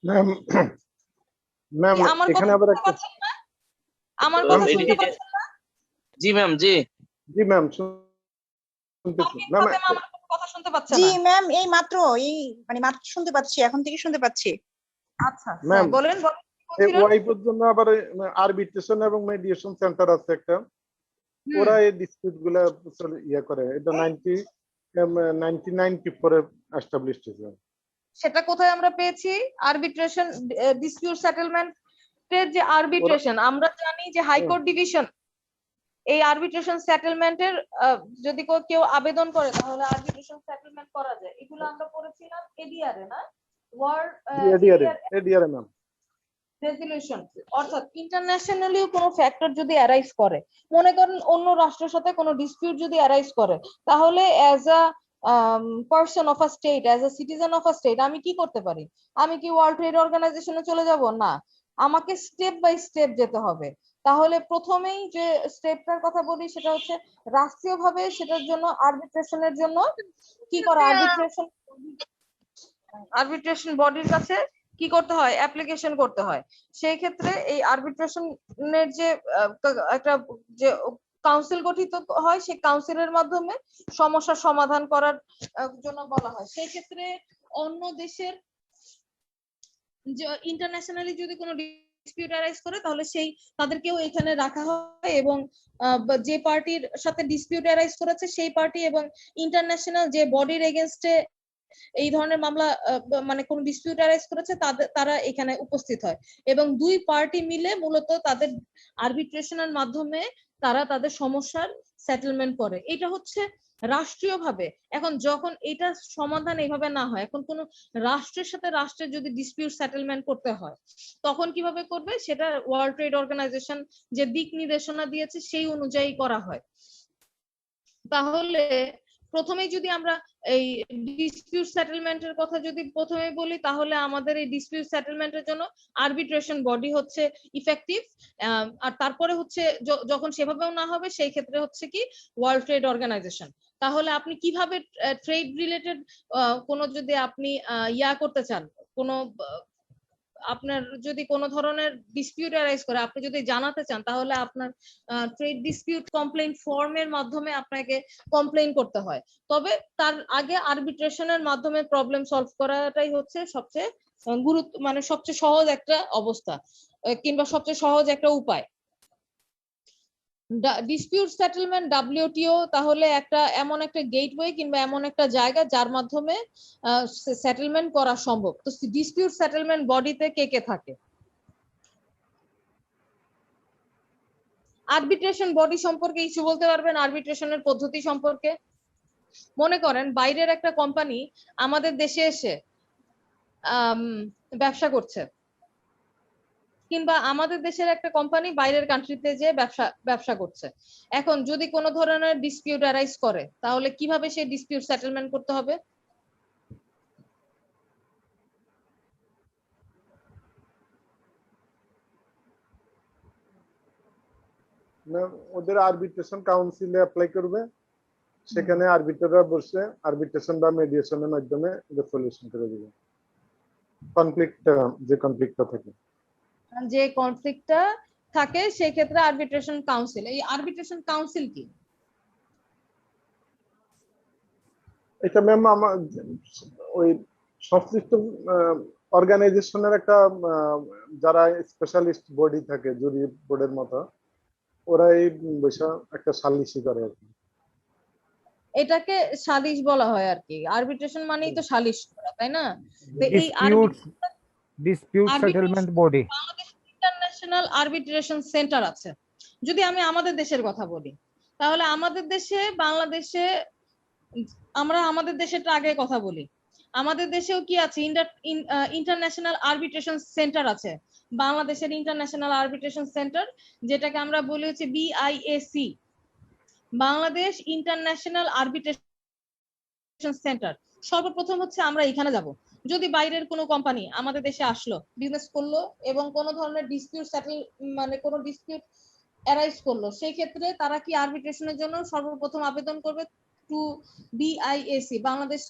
ম্যাম ম্যাম আমার কথা এখানে আবার শুনতে একটা পাচ্ছেন না? আমার তো কথা ম্যাম শুনতে পাচ্ছেন না? জি ম্যাম, জি। জি ম্যাম শুনতেছি ফারবিন ম্যাম। ফাতেমা আমার কথা শুনতে পাচ্ছে জি না? ম্যাম, এই মাত্র মাত্র শুনতে পাচ্ছি, এখন থেকে শুনতে পাচ্ছি। আচ্ছা ম্যাম বলেন বলেন কি এই বলছিলেন? ওয়াইফের জন্য আবার আরবিট্রেশন এবং মেডিয়েশন সেন্টার আছে একটা, হুম। ওরা এই ডিসপিউট গুলা ইয়ে করে। এটা 1994 এ এস্টাবলিশড হয়েছে। সেটা কোথায় আমরা পেয়েছি? আরবিট্রেশন ডিসপিউট সেটেলমেন্টের যে ওরা আরবিট্রেশন, আমরা জানি যে হাইকোর্ট ডিভিশন এই আরবিট্রেশন সেটেলমেন্টের যদি কেউ আবেদন করে তাহলে আরবিট্রেশন সেটেলমেন্ট করা যায়। এগুলো আমরা পড়েছিলাম এডিআর এ, না? World ADR ma'am. রেজলিউশন। অর্থাৎ ইন্টারন্যাশনালিও কোনো ফ্যাক্টর যদি অ্যারাইজ করে, মনে করেন অন্য রাষ্ট্রের সাথে কোনো ডিসপিউট যদি অ্যারাইজ করে, তাহলে as a person of a state, as a citizen of a state আমি কি করতে পারি? আমি কি ওয়ার্ল্ড ট্রেড অর্গানাইজেশনে চলে যাব? না, আমাকে স্টেপ বাই স্টেপ যেতে হবে। তাহলে প্রথমেই যে স্টেপটার কথা বলি সেটা হচ্ছে রাষ্ট্রীয়ভাবে সেটার জন্য আরবিট্রেশনের জন্য কি করা, আরবিট্রেশন বডির কাছে কি করতে হয়? অ্যাপ্লিকেশন করতে হয়। সেই ক্ষেত্রে এই আরবিট্রেশনের যে একটা যে কাউন্সিল গঠিত হয়, সেই কাউন্সিলের মাধ্যমে সমস্যার সমাধান করার জন্য বলা হয়। সেই ক্ষেত্রে অন্য দেশের ইন্টারন্যাশনালি যদি কোনো ডিসপিউট অ্যারাইজ করে তাহলে সেই তাদেরকেও এখানে রাখা হয় এবং যে পার্টির সাথে ডিসপিউট অ্যারাইজ করেছে সেই পার্টি এবং ইন্টারন্যাশনাল যে বডির এগেইনস্টে এই ধরনের মামলা মানে কোন ডিসপিউট অ্যারাইজ করেছে তারা এখানে উপস্থিত হয় এবং দুই পার্টি মিলে মূলত তাদের আরবিট্রেশনের মাধ্যমে তারা তাদের সমস্যার সেটেলমেন্ট করে। এটা হচ্ছে রাষ্ট্রীয়ভাবে। এখন যখন এটা সমাধান এইভাবে না হয়, এখন কোন রাষ্ট্রের সাথে রাষ্ট্রের যদি ডিসপিউট সেটেলমেন্ট করতে হয় তখন কিভাবে করবে সেটা ওয়ার্ল্ড ট্রেড অর্গানাইজেশন যে দিক নির্দেশনা দিয়েছে সেই অনুযায়ী করা হয়। তাহলে প্রথমেই যদি আমরা এই ডিসপিউট সেটেলমেন্টের কথা যদি প্রথমে বলি, তাহলে আমাদের এই ডিসপিউট সেটেলমেন্টের জন্য আরবিট্রেশন বডি হচ্ছে ইফেক্টিভ। আর তারপরে হচ্ছে যখন সেভাবেও না হবে সেই ক্ষেত্রে হচ্ছে কি ওয়ার্ল্ড ট্রেড অর্গানাইজেশন। তাহলে আপনি কিভাবে ট্রেড রিলেটেড কোনো যদি আপনি ইয়া করতে চান, কোনো আপনার যদি কোনো ধরনের ডিসপিউট অ্যারাইজ করে আপনি যদি জানাতে চান, তাহলে আপনার ট্রেড ডিসপিউট কমপ্লেইন ফর্মের মাধ্যমে আপনাকে কমপ্লেইন করতে হয়। তবে তার আগে আরবিট্রেশনের মাধ্যমে প্রবলেম সলভ করাটাই হচ্ছে সবচেয়ে মানে সবচেয়ে সহজ একটা অবস্থা কিংবা সবচেয়ে সহজ একটা উপায়। ডিসপিউট সেটেলমেন্ট ডব্লিউটিও তাহলে এমন একটা গেটওয়ে কিংবা এমন একটা জায়গা যার মাধ্যমে সেটেলমেন্ট করা সম্ভব। তো ডিসপিউট সেটেলমেন্ট বডিতে কে কে থাকে? আরবিট্রেশন বডি সম্পর্কে কিছু বলতে পারবেন? আরবিট্রেশনের পদ্ধতি সম্পর্কে? মনে করেন বাইরের একটা কোম্পানি আমাদের দেশে এসে ব্যবসা করছে, কিংবা আমাদের দেশের একটা কোম্পানি বাইরের কান্ট্রিতে যে ব্যবসা করছে। এখন যদি কোনো ধরনের ডিসপিউট অ্যারাইজ করে তাহলে কিভাবে সেই ডিসপিউট সেটেলমেন্ট করতে হবে? ওদের আরবিট্রেশন কাউন্সিলে অ্যাপ্লাই করবে, সেখানে আরবিটররা বসে আরবিট্রেশন বা মেডিয়েশনের মাধ্যমে এটা সলিউশন করে দিবে কনফ্লিক্টটা থাকে। যে কনফ্লিক্টটা থাকে সেই ক্ষেত্রে আরবিট্রেশন কাউন্সিল। এই আরবিট্রেশন কাউন্সিল কি? এটা ম্যাম আমার ওই সংশ্লিষ্ট অর্গানাইজেশনের একটা যারা স্পেশালিস্ট বডি থাকে জুরি বোর্ডের মতো, ওরা এই বিষয় একটা সালিসি করে আর কি। এটাকে সালিশ বলা হয় আর কি। আরবিট্রেশন মানেই তো সালিশ করা, তাই না? তো এই dispute settlement body Bangladesh international arbitration centre আছে। যদি আমি আমাদের দেশের কথা বলি তাহলে আমাদের দেশে বাংলাদেশে আমরা আমাদের দেশেরটা আগে কথা বলি। আমাদের দেশেও কি আছে? ইন্টারন্যাশনাল আরবিট্রেশন সেন্টার আছে। বাংলাদেশের ইন্টারন্যাশনাল আরবিট্রেশন সেন্টার, যেটাকে আমরা বলি হচ্ছে BIAC, Bangladesh international arbitration centre. সর্বপ্রথম হচ্ছে আমরা এখানে যাব। যদি বাইরের কোনো কোম্পানি আমাদের দেশে আসলো, বিজনেস করলো এবং কোনো ধরনের ডিসপিউট মানে কোনো ডিসপিউট অ্যারাইজ করলো, সেই ক্ষেত্রে তারা কি আরবিট্রেশনের জন্য সর্বপ্রথম আবেদন করবে? Two BIAC, Bangladesh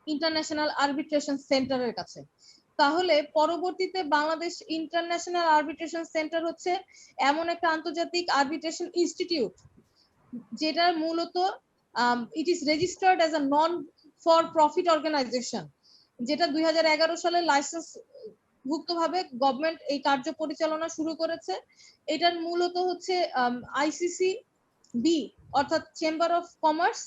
international arbitration সেন্টারের কাছে। তাহলে পরবর্তীতে বাংলাদেশ ইন্টারন্যাশনাল আরবিট্রেশন সেন্টার হচ্ছে এমন একটা আন্তর্জাতিক আরবিট্রেশন ইনস্টিটিউট যেটার মূলত it is registered as a non for profit organization, যেটা 2011 সালে লাইসেন্স ভুক্ত ভাবে গভর্নমেন্ট এই কার্য পরিচালনা শুরু করেছে। এটার মূলত হচ্ছে আইসিসি বি অর্থাৎ chamber of commerce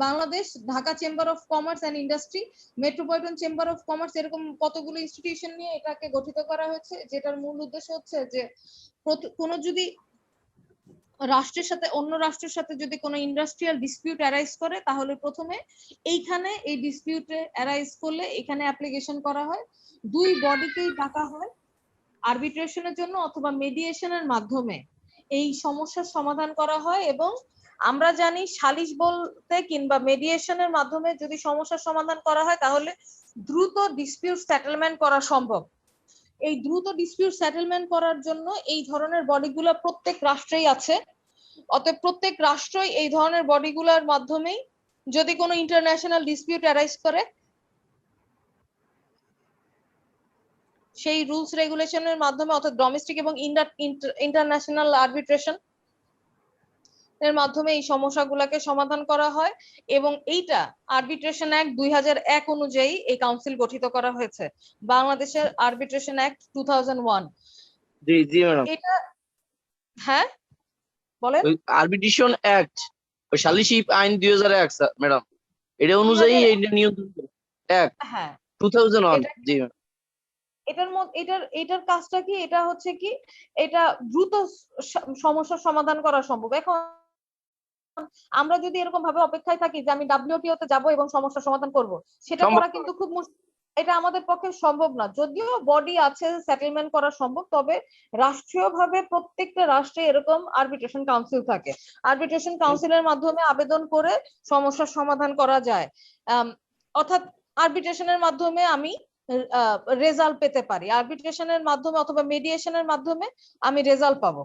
Bangladesh, Dhaka chamber of commerce and industry, metropolitan chamber of commerce, এরকম কতগুলো ইনস্টিটিউশন নিয়ে এটাকে গঠিত করা হয়েছে, যেটার মূল উদ্দেশ্য হচ্ছে যে কোনো যদি রাষ্ট্রের সাথে অন্য রাষ্ট্রের সাথে যদি কোনো ইন্ডাস্ট্রিয়াল ডিসপিউট অ্যারাইজ করে তাহলে প্রথমে এইখানে এই ডিসপিউটে অ্যারাইজ করলে এখানে অ্যাপ্লিকেশন করা হয়, দুই বডিকেই ডাকা হয় আরবিট্রেশনের জন্য অথবা মেডিয়েশনের মাধ্যমে এই সমস্যার সমাধান করা হয়। এবং আমরা জানি সালিশ বলতে কিংবা মেডিয়েশনের মাধ্যমে যদি সমস্যার সমাধান করা হয় তাহলে দ্রুত ডিসপিউট সেটেলমেন্ট করা সম্ভব। এই দ্রুত ডিসপিউট সেটেলমেন্ট করার জন্য এই ধরনের বডিগুলো প্রত্যেক রাষ্ট্রেই আছে, অতএব প্রত্যেক রাষ্ট্রই এই ধরনের বডিগুলোর মাধ্যমেই যদি কোনো ইন্টারন্যাশনাল ডিসপিউট অ্যারাইজ করে সেই রুলস রেগুলেশনের মাধ্যমে অর্থাৎ ডোমেস্টিক এবং ইন্টারন্যাশনাল আরবিট্রেশন এর মাধ্যমে এই সমস্যাগুলোকে সমাধান করা হয়। এবং এইটা আরবিট্রেশন অ্যাক্ট 2001 অনুযায়ী এই কাউন্সিল গঠিত করা হয়েছে, বাংলাদেশের আরবিট্রেশন অ্যাক্ট 2001। জি জি ম্যাডাম, এটা হ্যাঁ বলেন। ওই আরবিট্রেশন অ্যাক্ট, ওই সালিসি আইন 2001 ম্যাডাম, এটা অনুযায়ী এটা নিয়ন্ত্রণ অ্যাক্ট হ্যাঁ 2001। জি ম্যাডাম, এটার কাজটা কি, এটা হচ্ছে কি এটা দ্রুত সমস্যার সমাধান করা সম্ভব। এখন আমরা যদি এরকম ভাবে অপেক্ষায় থাকি যে আমি WTO তে যাব এবং সমস্যার সমাধান করব, সেটা করা কিন্তু খুব এটা আমাদের পক্ষে সম্ভব না। যদিও বডি আছে সেটেলমেন্ট করা সম্ভব, তবে রাষ্ট্রীয়ভাবে প্রত্যেকটা রাষ্ট্রে এরকম আরবিট্রেশন কাউন্সিল থাকে। আরবিট্রেশন কাউন্সিলের মাধ্যমে আবেদন করে সমস্যার সমাধান করা যায়, অর্থাৎ আরবিট্রেশনের মাধ্যমে আমি রেজাল্ট পেতে পারি, আরবিট্রেশনের মাধ্যমে অথবা মেডিয়েশনের মাধ্যমে আমি রেজাল্ট পাবো,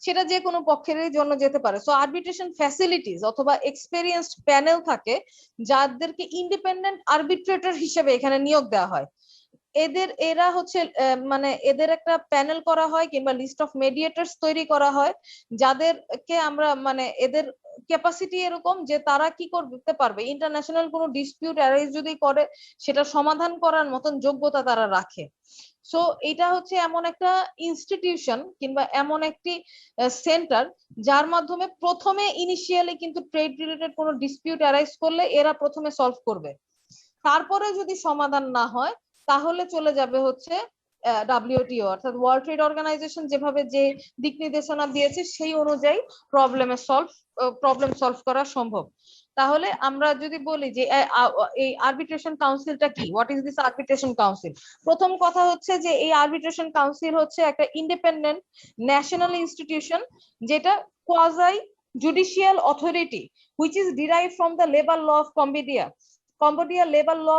সেটা যে কোনো পক্ষেরই জন্য যেতে পারে। সো আরবিট্রেশন ফ্যাসিলিটিস অথবা এক্সপেরিয়েন্সড প্যানেল থাকে যাদেরকে ইন্ডিপেন্ডেন্ট আরবিট্রেটর হিসেবে এখানে নিয়োগ দেওয়া হয়। এরা হচ্ছে মানে এদের একটা প্যানেল করা হয় কিংবা লিস্ট অফ মেডিয়েটরস তৈরি করা হয়, যাদেরকে আমরা মানে এদের ক্যাপাসিটি এরকম যে তারা কি করতে পারবে, ইন্টারন্যাশনাল কোনো ডিসপিউট অ্যারাইজ যদি করে সেটা সমাধান করার মতন যোগ্যতা তারা রাখে। সো এটা হচ্ছে এমন একটা ইনস্টিটিউশন কিংবা এমন একটি সেন্টার যার মাধ্যমে প্রথমে ইনিশিয়ালি কিন্তু ট্রেড রিলেটেড কোনো ডিসপিউট অ্যারাইজ করলে এরা প্রথমে সলভ করবে, তারপরে যদি সমাধান না হয় তাহলে চলে যাবে হচ্ছে WTO অর্থাৎ ওয়ার্ল্ড ট্রেড অর্গানাইজেশন যেভাবে যে দিক নির্দেশনা দিয়েছে সেই অনুযায়ী প্রবলেম সলভ করা সম্ভব। তাহলে আমরা যদি বলি যে এই আরবিট্রেশন কাউন্সিলটা কি, what is this arbitration council, প্রথম কথা হচ্ছে যে এই আরবিট্রেশন কাউন্সিল হচ্ছে একটা ইন্ডিপেন্ডেন্ট ন্যাশনাল ইনস্টিটিউশন যেটা quasi judicial authority which is derive from the labour law of Cambodia labour law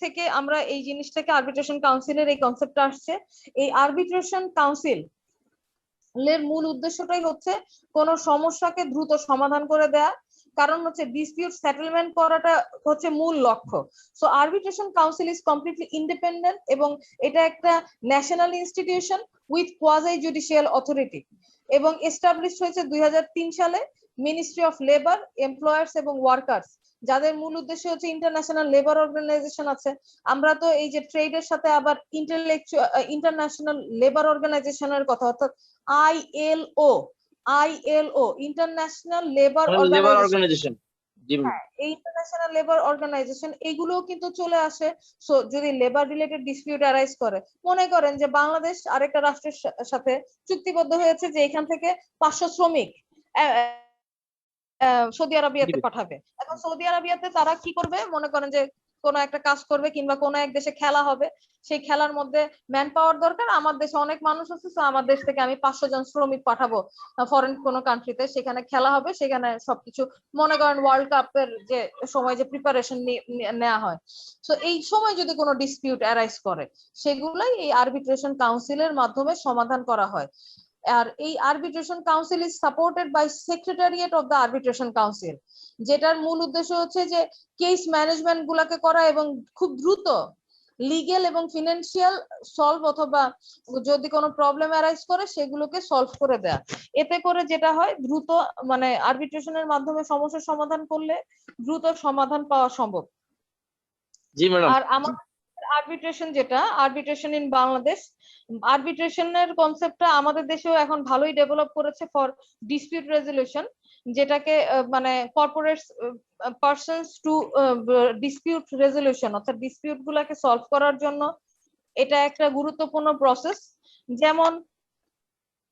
থেকে আমরা এই জিনিসটাকে আরবিট্রেশন কাউন্সিলের এই কনসেপ্টটা আসছে। এই আরবিট্রেশন কাউন্সিল এর মূল উদ্দেশ্যটাই হচ্ছে কোন সমস্যাকে দ্রুত সমাধান করে দেয়া, কারণ হচ্ছে ডিসপিউট সেটেলমেন্ট করাটা হচ্ছে মূল লক্ষ্য। So arbitration council is completely independent এবং এটা একটা national institution with quasi judicial authority এবং এস্টাবলিশ হয়েছে 2003 সালে মিনিস্ট্রি অফ লেবার, এমপ্লয়ার্স এবং ওয়ার্কার্স, যাদের মূল উদ্দেশ্য হচ্ছে ইন্টারন্যাশনাল লেবার অর্গানাইজেশন আছে। আমরা তো এই যে ট্রেডের সাথে আবার ইন্টারন্যাশনাল লেবার অর্গানাইজেশনের কথা অর্থাৎ ILO ইন্টারন্যাশনাল লেবার অর্গানাইজেশন, এই ইন্টারন্যাশনাল লেবার অর্গানাইজেশন এগুলোও কিন্তু চলে আসে। সো যদি লেবার রিলেটেড ডিসপিউট অ্যারাইজ করে, মনে করেন যে বাংলাদেশ আরেকটা রাষ্ট্রের সাথে চুক্তিবদ্ধ হয়েছে যে এখান থেকে 500 শ্রমিক সৌদি আরবিয়াতে পাঠাবে। এখন সৌদি আরবিয়াতে তারা কি করবে, মনে করেন যে কোন একটা কাজ করবে কিংবা কোন এক দেশে খেলা হবে, সেই খেলার মধ্যে ম্যান পাওয়ার দরকার, আমার দেশে অনেক মানুষ আছে, তো আমার দেশ থেকে আমি 500 জন শ্রমিক পাঠাবো ফরেন কোন কান্ট্রিতে, সেখানে খেলা হবে, সেখানে সবকিছু মনে করেন ওয়ার্ল্ড কাপের যে সময় যে প্রিপারেশন নেওয়া হয়, তো এই সময় যদি কোনো ডিসপিউট অ্যারাইজ করে সেগুলাই এই আরবিট্রেশন কাউন্সিলের মাধ্যমে সমাধান করা হয়। আর এই arbitration council is supported by secretariat of the arbitration council, যেটার মূল উদ্দেশ্য হচ্ছে যে কেস ম্যানেজমেন্ট গুলাকে করা এবং খুব দ্রুত লিগেল এবং ফিনান্সিয়াল সলভ অথবা যদি কোনো প্রবলেম অ্যারাইজ করে সেগুলোকে সলভ করে দেয়া। এতে করে যেটা হয় দ্রুত মানে আরবিট্রেশনের মাধ্যমে সমস্যার সমাধান করলে দ্রুত সমাধান পাওয়া সম্ভব। জি ম্যাডাম। আর আমাদের আরবিট্রেশন যেটা আরবিট্রেশন ইন বাংলাদেশ, আরবিট্রেশনের কনসেপ্টটা আমাদের দেশেও এখন ভালোই ডেভেলপ করেছে ফর ডিসপিউট রেজলিউশন, যেটাকে মানে corporate persons to dispute resolution অর্থাৎ ডিসপিউট গুলাকে সলভ করার জন্য এটা একটা গুরুত্বপূর্ণ প্রসেস। যেমন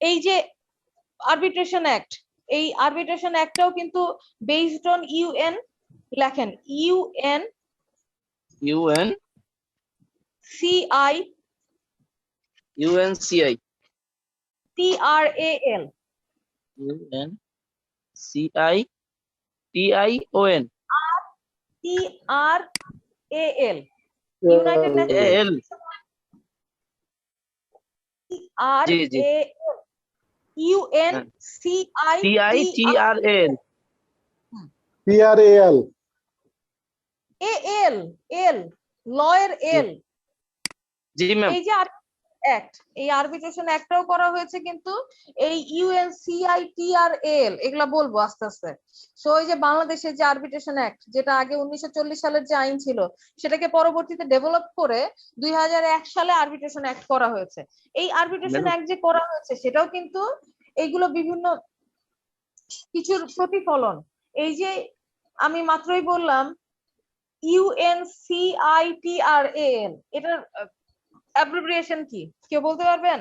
এই যে আরবিট্রেশন অ্যাক্ট, এই আরবিট্রেশন অ্যাক্টটাও কিন্তু বেসড অন ইউএন, লেখেন UN UN CI UNCI TRAL UNCI TION TRAL United Nations এল জি জি UNCITRAL CITRL PRAL লয়ের এল। জি ম্যাম। এই যে অ্যাক্ট, এই আরবিট্রেশন অ্যাক্টটাও করা হয়েছে কিন্তু এই UNCITRAL এগুলা বলবো আস্তে আস্তে। সো এই যে বাংলাদেশের যে আরবিট্রেশন অ্যাক্ট, যেটা আগে 1940 সালের যে আইন ছিল সেটাকে পরবর্তীতে ডেভেলপ করে 2001 সালে আরবিট্রেশন অ্যাক্ট করা হয়েছে। এই আরবিট্রেশন অ্যাক্ট যে করা হয়েছে সেটাও কিন্তু এইগুলো বিভিন্ন কিছুর প্রতিফলন। এই যে আমি মাত্রই বললাম UNCITRAL, এটার অ্যাব্রিভিয়েশন কি কেউ বলতে পারবেন?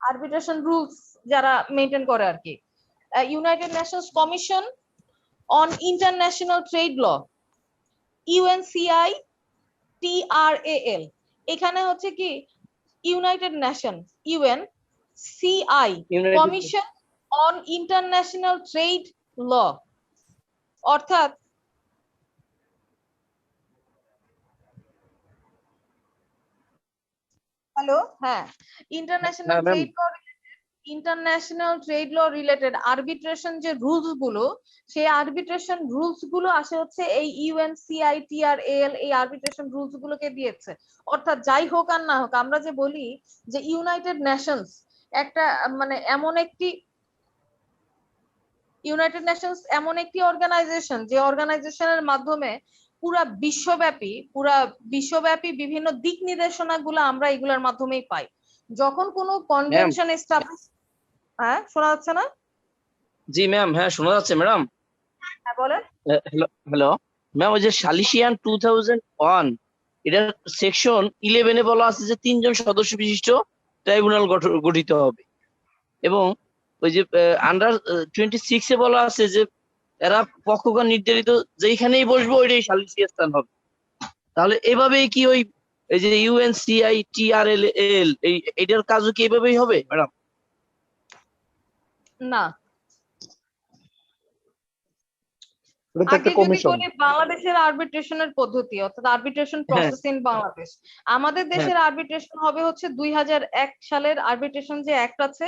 আরবিট্রেশন রুলস যারা মেইনটেইন করে আর কি, United Nations Commission on international trade Law UNCITRAL। এখানে হচ্ছে কি United Nation UN CI Commission on international trade Law, অর্থাৎ হ্যালো হ্যাঁ international trade law related arbitration যে রুলস গুলো, সেই আরবিট্রেশন রুলস গুলো আসে হচ্ছে এই UNCITRAL এই আরবিট্রেশন রুলস গুলোকে দিয়েছে। অর্থাৎ যাই হোক আর না হোক, আমরা যে বলি যে ইউনাইটেড নেশনস একটা মানে এমন একটি অর্গানাইজেশন যে অর্গানাইজেশনের মাধ্যমে পুরা বিশ্বব্যাপী বিভিন্ন দিক নির্দেশনা গুলো আমরা এগুলোর মাধ্যমেই পাই। যখন কোনো কনভেনশন এস্টাবলিশ, হ্যাঁ শোনা যাচ্ছে না? জি ম্যাম, হ্যাঁ শোনা যাচ্ছে ম্যাডাম। হ্যাঁ বলেন। হ্যালো ম্যাম, ওই যে সালিশিয়ান 2001 এটার সেকশন 11 বলা আছে যে 3 জন সদস্য বিশিষ্ট ট্রাইব্যুনাল গঠিত হবে, এবং ওই যে আন্ডার 26 বলা আছে যে এরা পক্ষগণ নির্ধারিত যেখানেই বসবো ওইটাই সালিসি স্থান হবে। তাহলে এভাবেই কি ওই এই যে UNCITRAL এইটার কাজও কি এভাবেই হবে ম্যাডাম? না, এটা একটা আগে যদি কমিশন। বলি বাংলাদেশের আরবিট্রেশনের পদ্ধতি অর্থাৎ আরবিট্রেশন প্রসেস ইন বাংলাদেশ, আমাদের দেশের আরবিট্রেশন হবে হচ্ছে 2001 সালের আরবিট্রেশন যে অ্যাক্ট আছে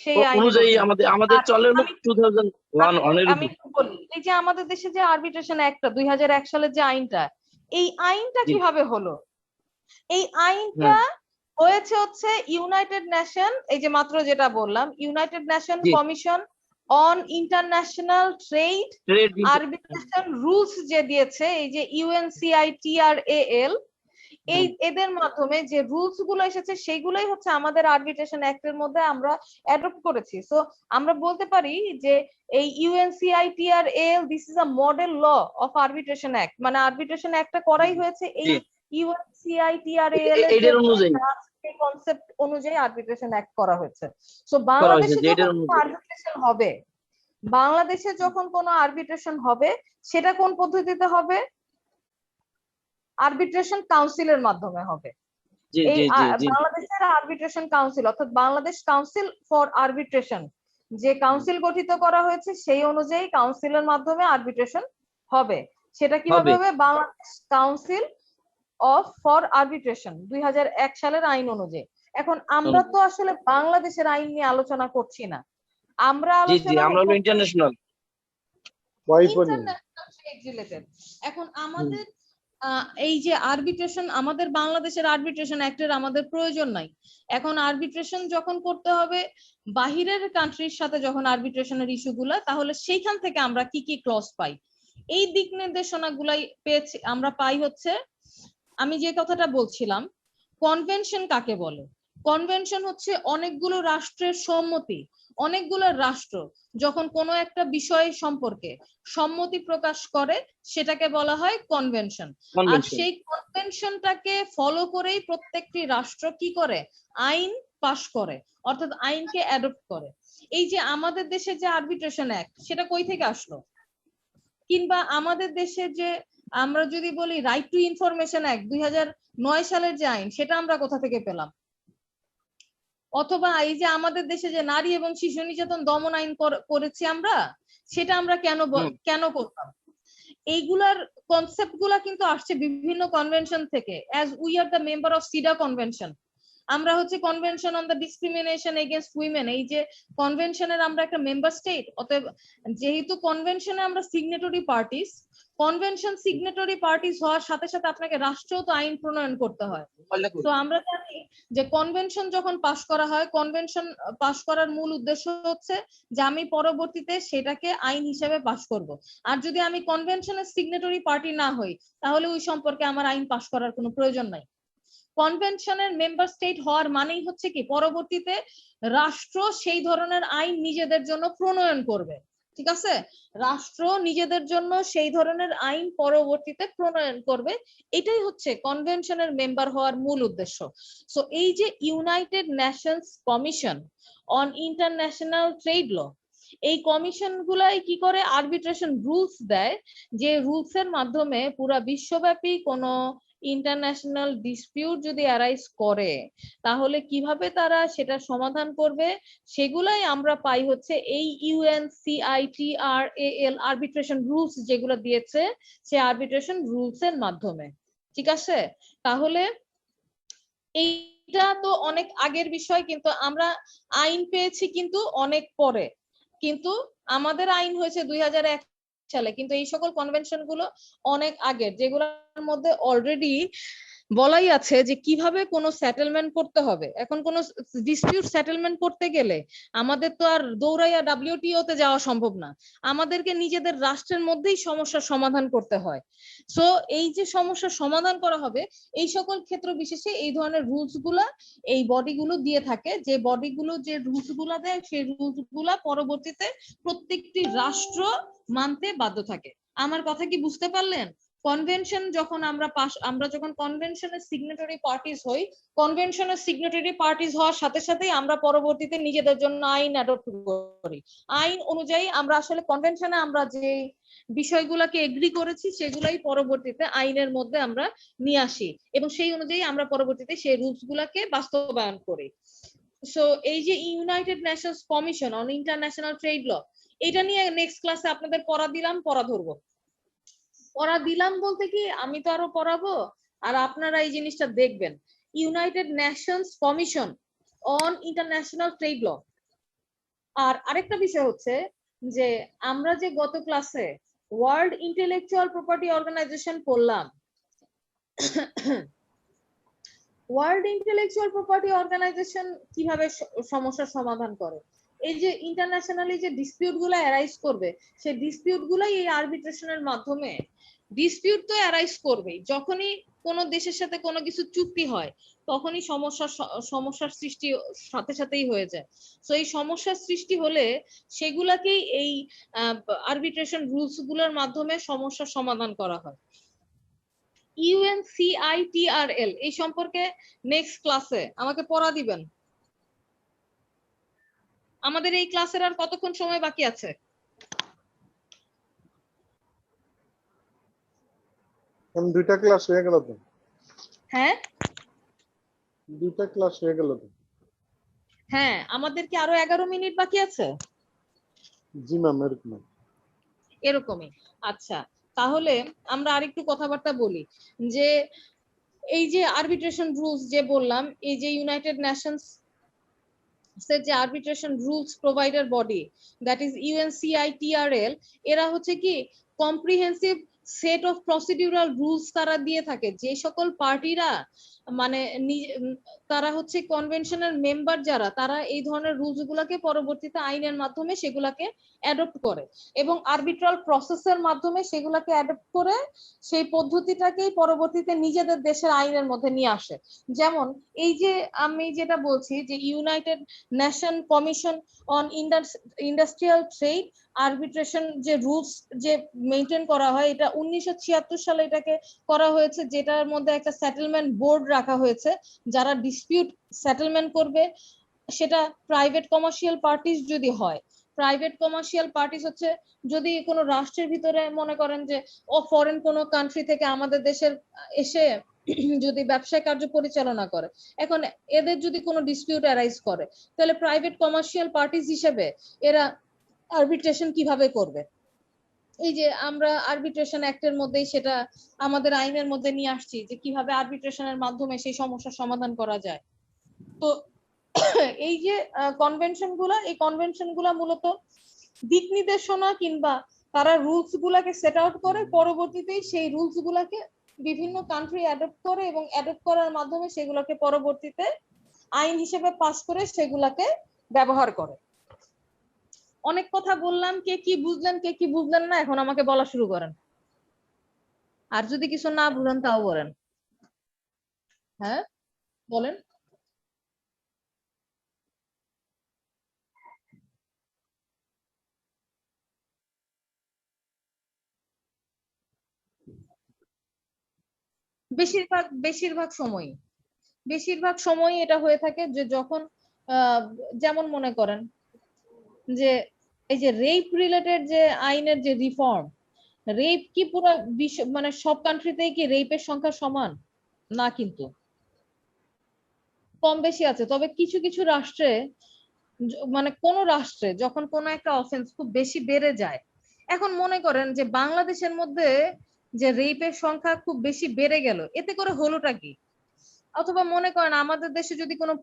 সেই আইন অনুযায়ী আমাদের চলে 2001 আমি বলি এই যে আমাদের দেশে যে আরবিট্রেশন অ্যাক্টটা 2001 সালের যে আইনটা, এই আইনটা কিভাবে হলো? এই আইনটা হয়েছে হচ্ছে ইউনাইটেড নেশন, এই যে মাত্র যেটা বললাম United Nation commission on international trade arbitration rules যে দিয়েছে এই যে UNCITRAL, এই এদের মাধ্যমে যে রুলস গুলো এসেছে সেইগুলোই হচ্ছে আমাদের আরবিট্রেশন অ্যাক্টের মধ্যে আমরা অ্যাডপ্ট করেছি। সো আমরা বলতে পারি যে এই UNCITRAL this is a model law of arbitration act, মানে আরবিট্রেশন অ্যাক্টটা করাই হয়েছে এই UNCITRAL এর কনসেপ্ট অনুযায়ী আরবিট্রেশন অ্যাক্ট করা হয়েছে। সো বাংলাদেশে যখন আরবিট্রেশন হবে, বাংলাদেশে যখন কোনো আরবিট্রেশন হবে সেটা কোন পদ্ধতিতে হবে? আরবিট্রেশন কাউন্সিলের মাধ্যমে হবে। এই বাংলাদেশের আরবিট্রেশন কাউন্সিল অর্থাৎ বাংলাদেশ কাউন্সিল ফর আরবিট্রেশন যে কাউন্সিল গঠিত করা হয়েছে সেই অনুযায়ী কাউন্সিলের মাধ্যমে আরবিট্রেশন হবে। সেটা কিভাবে হবে? Bangladesh council of for arbitration 2001 সালের আইন অনুযায়ী। এখন আমরা তো আসলে বাংলাদেশের আইন নিয়ে আলোচনা করছি না, আমরা জি জি, আলোচনা আমরা হলো ইন্টারন্যাশনাল। ওয়াইপনি রিলেটেড। এখন আমাদের এই যে আরবিট্রেশন, আমাদের বাংলাদেশের আরবিট্রেশন অ্যাক্টের আমাদের প্রয়োজন নাই। এখন আরবিট্রেশন যখন করতে হবে বাহিরের কান্ট্রির সাথে, যখন আরবিট্রেশনের ইস্যুগুলা, তাহলে সেইখান থেকে আমরা কি কি ক্লজ পাই, এই দিক নির্দেশনাগুলাই পেয়েছি আমরা পাই হচ্ছে, আমি যে কথাটা বলছিলাম, কনভেনশন কাকে বলে? কনভেনশন হচ্ছে অনেকগুলো রাষ্ট্রের সম্মতি, অনেকগুলো রাষ্ট্র যখন কোনো একটা বিষয় সম্পর্কে সম্মতি প্রকাশ করে সেটাকে বলা হয় কনভেনশন। আর সেই কনভেনশনটাকে ফলো করেই প্রত্যেকটি রাষ্ট্র কি করে? আইন পাশ করে, অর্থাৎ আইনকে অ্যাডপ্ট করে। এই যে আমাদের দেশে যে আরবিট্রেশন অ্যাক্ট, সেটা কই থেকে আসলো? কিংবা আমাদের দেশে যে, আমরা যদি বলি রাইট টু ইনফরমেশন অ্যাক্ট 2009 সালের যে আইন, সেটা আমরা কোথা থেকে পেলাম? অথবা এই যে আমাদের দেশে যে নারী এবং শিশু নির্যাতন দমন আইন করেছি আমরা, সেটা আমরা কেন করতাম? এইগুলার কনসেপ্ট গুলা কিন্তু আসছে বিভিন্ন কনভেনশন থেকে। As we are the member of CEDAW convention, আমরা হচ্ছে convention on the discrimination against women, এই যে কনভেনশনের আমরা একটা মেম্বার স্টেট। অতএব যেহেতু কনভেনশনে আমরা signatory parties, convention signatory parties হওয়ার সাথে সাথে আপনাকে রাষ্ট্রেও তো আইন প্রণয়ন করতে হয়। তো আমরা জানি যে কনভেনশন যখন পাশ করা হয়, কনভেনশন পাশ করার মূল উদ্দেশ্য হচ্ছে যে আমি পরবর্তীতে সেটাকে আইন হিসেবে পাশ করব। আর যদি আমি কনভেনশনের সিগনেটরি পার্টি না হই, তাহলে ওই সম্পর্কে আমার আইন পাশ করার কোনো প্রয়োজন নাই। কনভেনশনের মেম্বার স্টেট হওয়ার মানেই হচ্ছে কি, পরবর্তীতে রাষ্ট্র সেই ধরনের আইন নিজেদের জন্য প্রণয়ন করবে। ঠিক আছে, রাষ্ট্র নিজেদের জন্য সেই ধরনের আইন পরবর্তীতে প্রণয়ন করবে, এটাই হচ্ছে কনভেনশনের মেম্বার হওয়ার মূল উদ্দেশ্য। সো এই যে United Nations Commission on international trade Law, এই কমিশন গুলাই কি করে? আরবিট্রেশন রুলস দেয়, যে রুলস এর মাধ্যমে পুরা বিশ্বব্যাপী কোনো ইন্টারন্যাশনাল ডিসপিউট যদি অ্যারাইজ করে, তাহলে কিভাবে তারা সেটা সমাধান করবে, সেগুলাই আমরা পাই হচ্ছে এই UNCITRAL আরবিট্রেশন রুলস যেগুলো দিয়েছে, সে আরবিট্রেশন রুলস এর মাধ্যমে। ঠিক আছে, তাহলে এইটা তো অনেক আগের বিষয়, কিন্তু আমরা আইন পেয়েছি কিন্তু অনেক পরে। কিন্তু আমাদের আইন হয়েছে 2001 সালে, কিন্তু এই সকল কনভেনশন গুলো অনেক আগের, যেগুলোর মধ্যে অলরেডি বলাই আছে যে কিভাবে কোনো সেটেলমেন্ট করতে হবে। এখন কোনো ডিসপিউট সেটেলমেন্ট করতে গেলে আমাদের তো আর দৌড়াইয়া WTO তে যাওয়া সম্ভব না, আমাদেরকে নিজেদের রাষ্ট্রের মধ্যেই সমস্যার সমাধান করতে হয়। সো এই যে সমস্যার সমাধান করা হবে, এই সকল ক্ষেত্র বিশেষে এই ধরনের রুলস গুলা এই বডিগুলো দিয়ে থাকে, যে বডিগুলো যে রুলস গুলা দেয়, সেই রুলস গুলা পরবর্তীতে প্রত্যেকটি রাষ্ট্র মানতে বাধ্য থাকে। আমার কথা কি বুঝতে পারলেন? কনভেনশন যখন আমরা যখন কনভেনশনের সিগনেটরি পার্টিস হই, কনভেনশনের সিগনেটরি পার্টিস হওয়ার সাথে সাথেই আমরা পরবর্তীতে নিজেদের জন্য আইন অ্যাডপ্ট করি। আইন অনুযায়ী আমরা আসলে কনভেনশনে আমরা যে বিষয়গুলোকে এগ্রি করেছি, সেগুলাই পরবর্তীতে আইনের মধ্যে আমরা নিয়ে আসি, এবং সেই অনুযায়ী আমরা পরবর্তীতে সেই রুলস গুলাকে বাস্তবায়ন করি। সো এই যে United Nations Commission on international trade Law, এটা নিয়ে নেক্সট ক্লাসে আপনাদের পড়া ধরবো। পড়া দিলাম বলতে কি, আমি তো আরো পড়াবো, আর আপনারা এই জিনিসটা দেখবেন। United Nations Commission on international trade Law. আর আরেকটা বিষয় হচ্ছে যে আমরা যে গত ক্লাসে ওয়ার্ল্ড ইন্টেলেকচুয়াল প্রপার্টি অর্গানাইজেশন পড়লাম, ওয়ার্ল্ড ইন্টেলেকচুয়াল প্রপার্টি অর্গানাইজেশন কিভাবে সমস্যার সমাধান করে, এই যে ইন্টারন্যাশনালি যে ডিসপিউট গুলো অ্যারাইজ করবে, সেই ডিসপিউট গুলাই এই আরবিট্রেশনের মাধ্যমে, ডিসপিউট তো অ্যারাইজ করবেই, যখনই কোন দেশের সাথে কোনো কিছু চুক্তি হয়, তখনই সমস্যার সৃষ্টি সাথে সাথেই হয়ে যায়। তো এই সমস্যার সৃষ্টি হলে সেগুলাকেই এই আরবিট্রেশন রুলস গুলোর মাধ্যমে সমস্যার সমাধান করা হয়। UNCITRAL এই সম্পর্কে নেক্সট ক্লাসে আমাকে পড়া দিবেন। আমাদের এই ক্লাসের আর কতক্ষণ সময় বাকি আছে? দুইটা ক্লাস হয়ে গেল তো। হ্যাঁ দুইটা ক্লাস হয়ে গেল তো। হ্যাঁ, আমাদের কি আরো 11 মিনিট বাকি আছে? জি ম্যাম, এরকমই। আচ্ছা, তাহলে আমরা আরেকটু কথাবার্তা বলি যে এই যে আরবিট্রেশন রুলস যে বললাম, এই যে ইউনাইটেড নেশনস যে arbitration rules provider body, that is UNCITRL, এরা হচ্ছে কি comprehensive set of procedural rules তারা দিয়ে থাকে। যে সকল পার্টিরা মানে তারা হচ্ছে কনভেনশনের মেম্বার যারা, তারা এই ধরনের রুলস গুলাকে পরবর্তীতে আইনের মাধ্যমে সেগুলাকে অ্যাডপ্ট করে এবং আরবিট্রাল প্রসেসের মাধ্যমে সেগুলাকে অ্যাডপ্ট করে সেই পদ্ধতিটাকেই পরবর্তীতে নিজেদের দেশের আইনের মধ্যে নিয়ে আসে। যেমন এই যে আমি যেটা বলছি যে United Nation commission on industrial trade arbitration যে রুলস যে মেনটেন করা হয়, এটা 1976 সালে এটাকে করা হয়েছে, যেটার মধ্যে একটা সেটেলমেন্ট বোর্ড রাখা হয়েছে যারা ডিসপিউট সেটেলমেন্ট করবে। সেটা প্রাইভেট কমার্শিয়াল পার্টিস যদি হয়, প্রাইভেট কমার্শিয়াল পার্টিস হচ্ছে যদি কোনো রাষ্ট্রের ভিতরে মনে করেন যে ফরেন কোনো কান্ট্রি থেকে আমাদের দেশের এসে যদি ব্যবসায় কার্য পরিচালনা করে, এখন এদের যদি কোনো ডিসপিউট অ্যারাইজ করে, তাহলে প্রাইভেট কমার্শিয়াল পার্টিস হিসেবে এরা আরবিট্রেশন কিভাবে করবে? এই যে আমরা আরবিট্রেশন অ্যাক্টের মধ্যেই সেটা আমাদের আইনের মধ্যে নিয়ে আসছি যে কিভাবে আরবিট্রেশনের মাধ্যমে সেই সমস্যার সমাধান করা যায়। তো এই যে কনভেনশন গুলা, এই কনভেনশন গুলা মূলত দিক নির্দেশনা কিংবা তারা রুলস গুলাকে সেট আউট করে, পরবর্তীতে সেই রুলস গুলাকে বিভিন্ন কান্ট্রি অ্যাডপ্ট করে এবং অ্যাডপ্ট করার মাধ্যমে সেগুলোকে পরবর্তীতে আইন হিসেবে পাস করে সেগুলাকে ব্যবহার করে। অনেক কথা বললাম, কে কি বুঝলেন কে কি বুঝলেন না এখন আমাকে বলা শুরু করেন, আর যদি কিছু না বুঝেন তাও বলেন। হ্যাঁ বলেন। বেশিরভাগ সময় এটা হয়ে থাকে যে যখন যেমন মনে করেন যে এই যে রেপ রিলেটেড যে আইনের যে রিফর্ম, রেপ কি পুরো বিশ্ব মানে সব কান্ট্রিতেই কি রেপের সংখ্যা সমান না, কিন্তু কম বেশি আছে। তবে কিছু কিছু রাষ্ট্রে মানে কোন রাষ্ট্রে যখন কোন একটা অফেন্স খুব বেশি বেড়ে যায়, এখন মনে করেন যে বাংলাদেশের মধ্যে যে রেপের সংখ্যা খুব বেশি বেড়ে গেল, এতে করে হলোটা কি? অথবা মনে করেন আমাদের দেশে যদি কোনো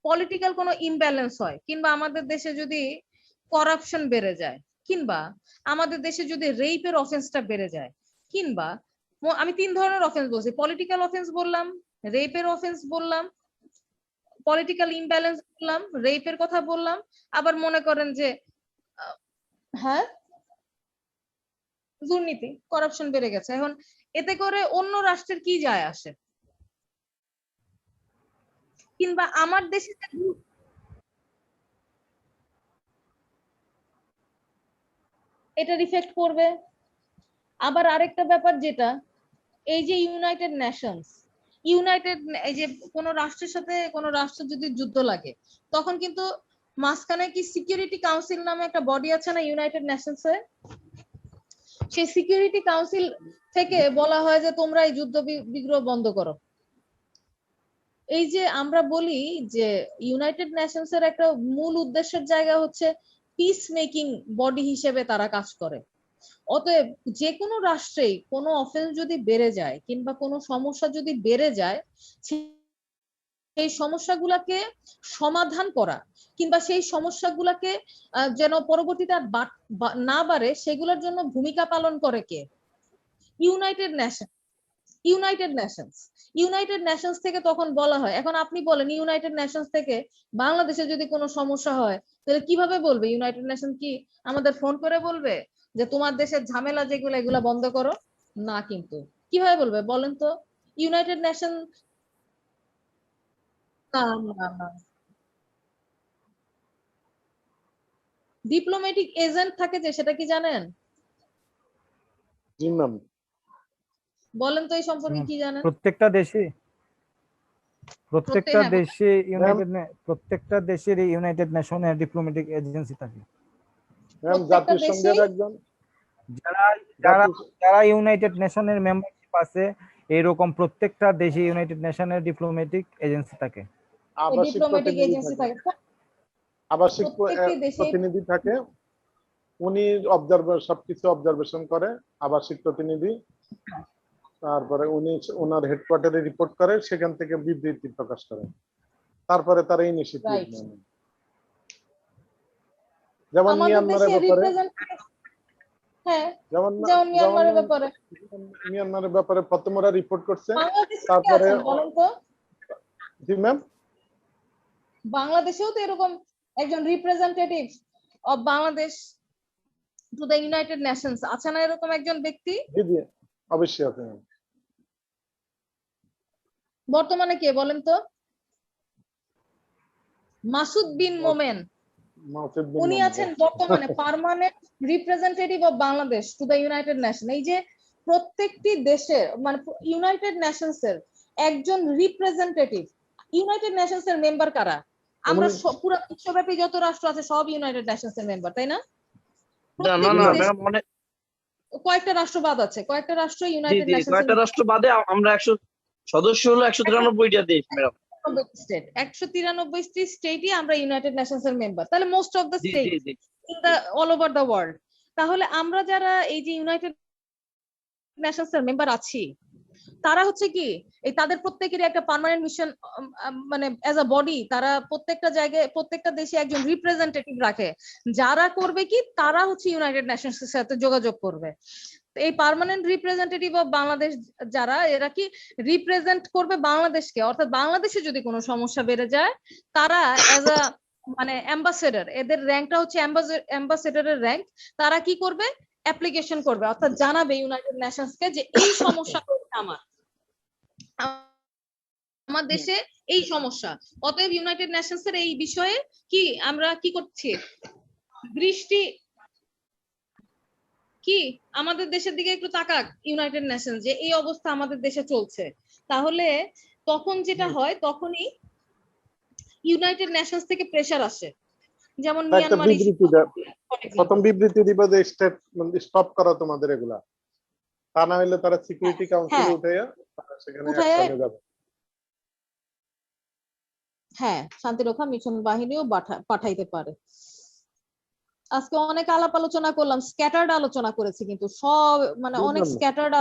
পলিটিক্যাল কোনো ইমব্যালেন্স হয়, কিংবা আমাদের দেশে যদি করাপশন বেড়ে যায়, কিংবা আমাদের দেশে যদি রেপের অফেন্সটা বেড়ে যায়, কিংবা আমি 3 ধরনের অফেন্স বলছি, পলিটিক্যাল অফেন্স বললাম, রেপের অফেন্স বললাম, পলিটিক্যাল ইমব্যালেন্স বললাম, রেপের কথা বললাম, আবার মনে করেন যে হ্যাঁ দুর্নীতি করাপশন বেড়ে গেছে। এখন এতে করে অন্য রাষ্ট্রের কি যায় আসে? কিংবা আমার দেশে এটার ইফেক্ট পড়বে। আবার আরেকটা ব্যাপার যেটা, এই যে এই যে কোনো রাষ্ট্রের সাথে কোনো রাষ্ট্র যদি যুদ্ধ লাগে, তখন কিন্তু মাঝখানে কি সিকিউরিটি কাউন্সিল নামে একটা বডি আছে না ইউনাইটেড নেশনস এ, সেই সিকিউরিটি কাউন্সিল থেকে বলা হয় যে তোমরা এই যুদ্ধ বিগ্রহ বন্ধ করো। এই যে আমরা বলি যে ইউনাইটেড নেশনস এর একটা মূল উদ্দেশ্যের জায়গা হচ্ছে পিস মেকিং বডি হিসেবে তারা কাজ করে। অতএব যে কোনো রাষ্ট্রেই কোনো অফেন্স যদি বেড়ে যায় কিংবা কোনো সমস্যা যদি বেড়ে যায়, সেই সমস্যাগুলোকে সমাধান করা কিংবা সেই সমস্যাগুলোকে যেন পরবর্তীতে না বাড়ে, সেগুলোর জন্য ভূমিকা পালন করে কে? ইউনাইটেড নেশনস থেকে তখন বলা হয়। এখন আপনি বলেন ইউনাইটেড নেশনস থেকে বাংলাদেশে যদি কোনো সমস্যা হয়, তাহলে কিভাবে বলবে? ইউনাইটেড নেশন কি আমাদের ফোন করে বলবে যে তোমার দেশের ঝামেলা যেগুলো এগুলা বন্ধ করো? না, কিন্তু কিভাবে বলবে বলেন তো? ইউনাইটেড নেশন ডিপ্লোম্যাটিক এজেন্ট থাকে যে, সেটা কি জানেন? জি ম্যাম। বলেন তো এই সম্পর্কে কি জানেন? প্রত্যেকটা দেশে প্রত্যেকটা দেশের ইউনাইটেড নেশনের ডিপ্লোম্যাটিক এজেন্সি থাকে। ম্যাম জাতিসংঘের একজন যারা ইউনাইটেড নেশনের মেম্বারশিপ আছে, এরকম প্রত্যেকটা দেশে ইউনাইটেড নেশনের ডিপ্লোম্যাটিক এজেন্সি থাকে। আবাসিক প্রতিনিধি থাকে, উনি সবকিছু অবজারভেশন করে। আবাসিক প্রতিনিধি তারপরে উনি ওনার হেডকোয়ার্টারে রিপোর্ট করে, সেখান থেকে বিবৃতি প্রকাশ করেন, তারপরে তারা ইনিশিয়েটিভ রাইট। নেন। যেমন আমাদের মিয়ানমারের দেশে ব্যাপারে, রিপ্রেজেন্টেটিভ, হ্যাঁ যেমন যেমন মিয়ানমারের ব্যাপারে, মিয়ানমারের ব্যাপারে প্রথম ওরা রিপোর্ট করছে, বাংলাদেশে কি তারপরে আছেন বলেন তো? জি ম্যাম, বাংলাদেশেও তো এরকম একজন representative of Bangladesh to the United Nations আছে না, এরকম একজন ব্যক্তি? জি জি অবশ্যই আছে ম্যাম। বর্তমানে কে বলেন তো? মাসুদ বিন মোমেন, মাহফুজ বিন উনি মোমেন। আছেন বর্তমানে permanent representative of Bangladesh to the United nation. এই যে প্রত্যেকটি দেশের মানে ইউনাইটেড নেশনস এর একজন রিপ্রেজেন্টেটিভ, ইউনাইটেড নেশনস এর মেম্বার কারা? আমরা পুরো বিশ্বব্যাপী যত রাষ্ট্র আছে সব ইউনাইটেড নেশনস এর মেম্বার, তাই না? না না প্রত্যেকটি না দেশ, ম্যাম, অনেক কয়েকটা রাষ্ট্র বাদ আছে, কয়েকটা রাষ্ট্র জি ইউনাইটেড জি নেশনস কয়েকটা রাষ্ট্র বাদে আমরা 100 সদস্য হলো 193টা দেশ ম্যাডাম। স্টেট, 193টি স্টেটই আমরা ইউনাইটেড নেশনস এর মেম্বার, তাহলে most of the G state G G in the all over the world. তাহলে আমরা যারা এই যে ইউনাইটেড নেশনস এর মেম্বার আছি, তারা হচ্ছে কি এই তাদের প্রত্যেকেরই একটা পার্মানেন্ট মিশন, মানে অ্যাজ আ বডি তারা প্রত্যেকটা জায়গায় প্রত্যেকটা দেশে একজন রিপ্রেজেন্টেটিভ রাখে, যারা করবে কি তারা হচ্ছে ইউনাইটেড নেশনস এর সাথে যোগাযোগ করবে। এই পার্মানেন্ট রিপ্রেজেন্টেটিভ অফ বাংলাদেশ যারা, এরা কি রিপ্রেজেন্ট করবে বাংলাদেশকে, অর্থাৎ বাংলাদেশে যদি কোনো সমস্যা বেড়ে যায় তারা অ্যাজ আ মানে অ্যাম্বাসেডর, এদের র্যাঙ্কটা হচ্ছে অ্যাম্বাসেডরের র্যাঙ্ক, তারা কি করবে অ্যাপ্লিকেশন করবে, অর্থাৎ জানাবে ইউনাইটেড নেশনস কে যে এই সমস্যা হচ্ছে আমার দেশে এই সমস্যা, অতএব ইউনাইটেড নেশনস এর এই বিষয়ে কি আমরা কি করছি, দৃষ্টি কি আমাদের দেশের দিকে একটু তাকাক ইউনাইটেড নেশনস, যে এই অবস্থা আমাদের দেশে চলছে। তাহলে তখন যেটা হয়, তখনই ইউনাইটেড নেশনস থেকে প্রেসার আসে, যেমন একটা মিয়ানমার ইস্যু। বিবৃতি প্রথম বিবৃতি দিবে যে স্টপ করা তোমাদের এগুলা, তা না হলে তারা সিকিউরিটি কাউন্সিলে উঠাইয়া সেখানে অ্যাকশনে যাবে। হ্যাঁ, শান্তিরক্ষা মিশন বাহিনীও পাঠাইতে পারে। আজকে অনেক আলাপ আলোচনা করলাম, স্ক্যাটার্ড আলোচনা করেছি, কিন্তু সব মানে অনেক স্ক্যাটার্ড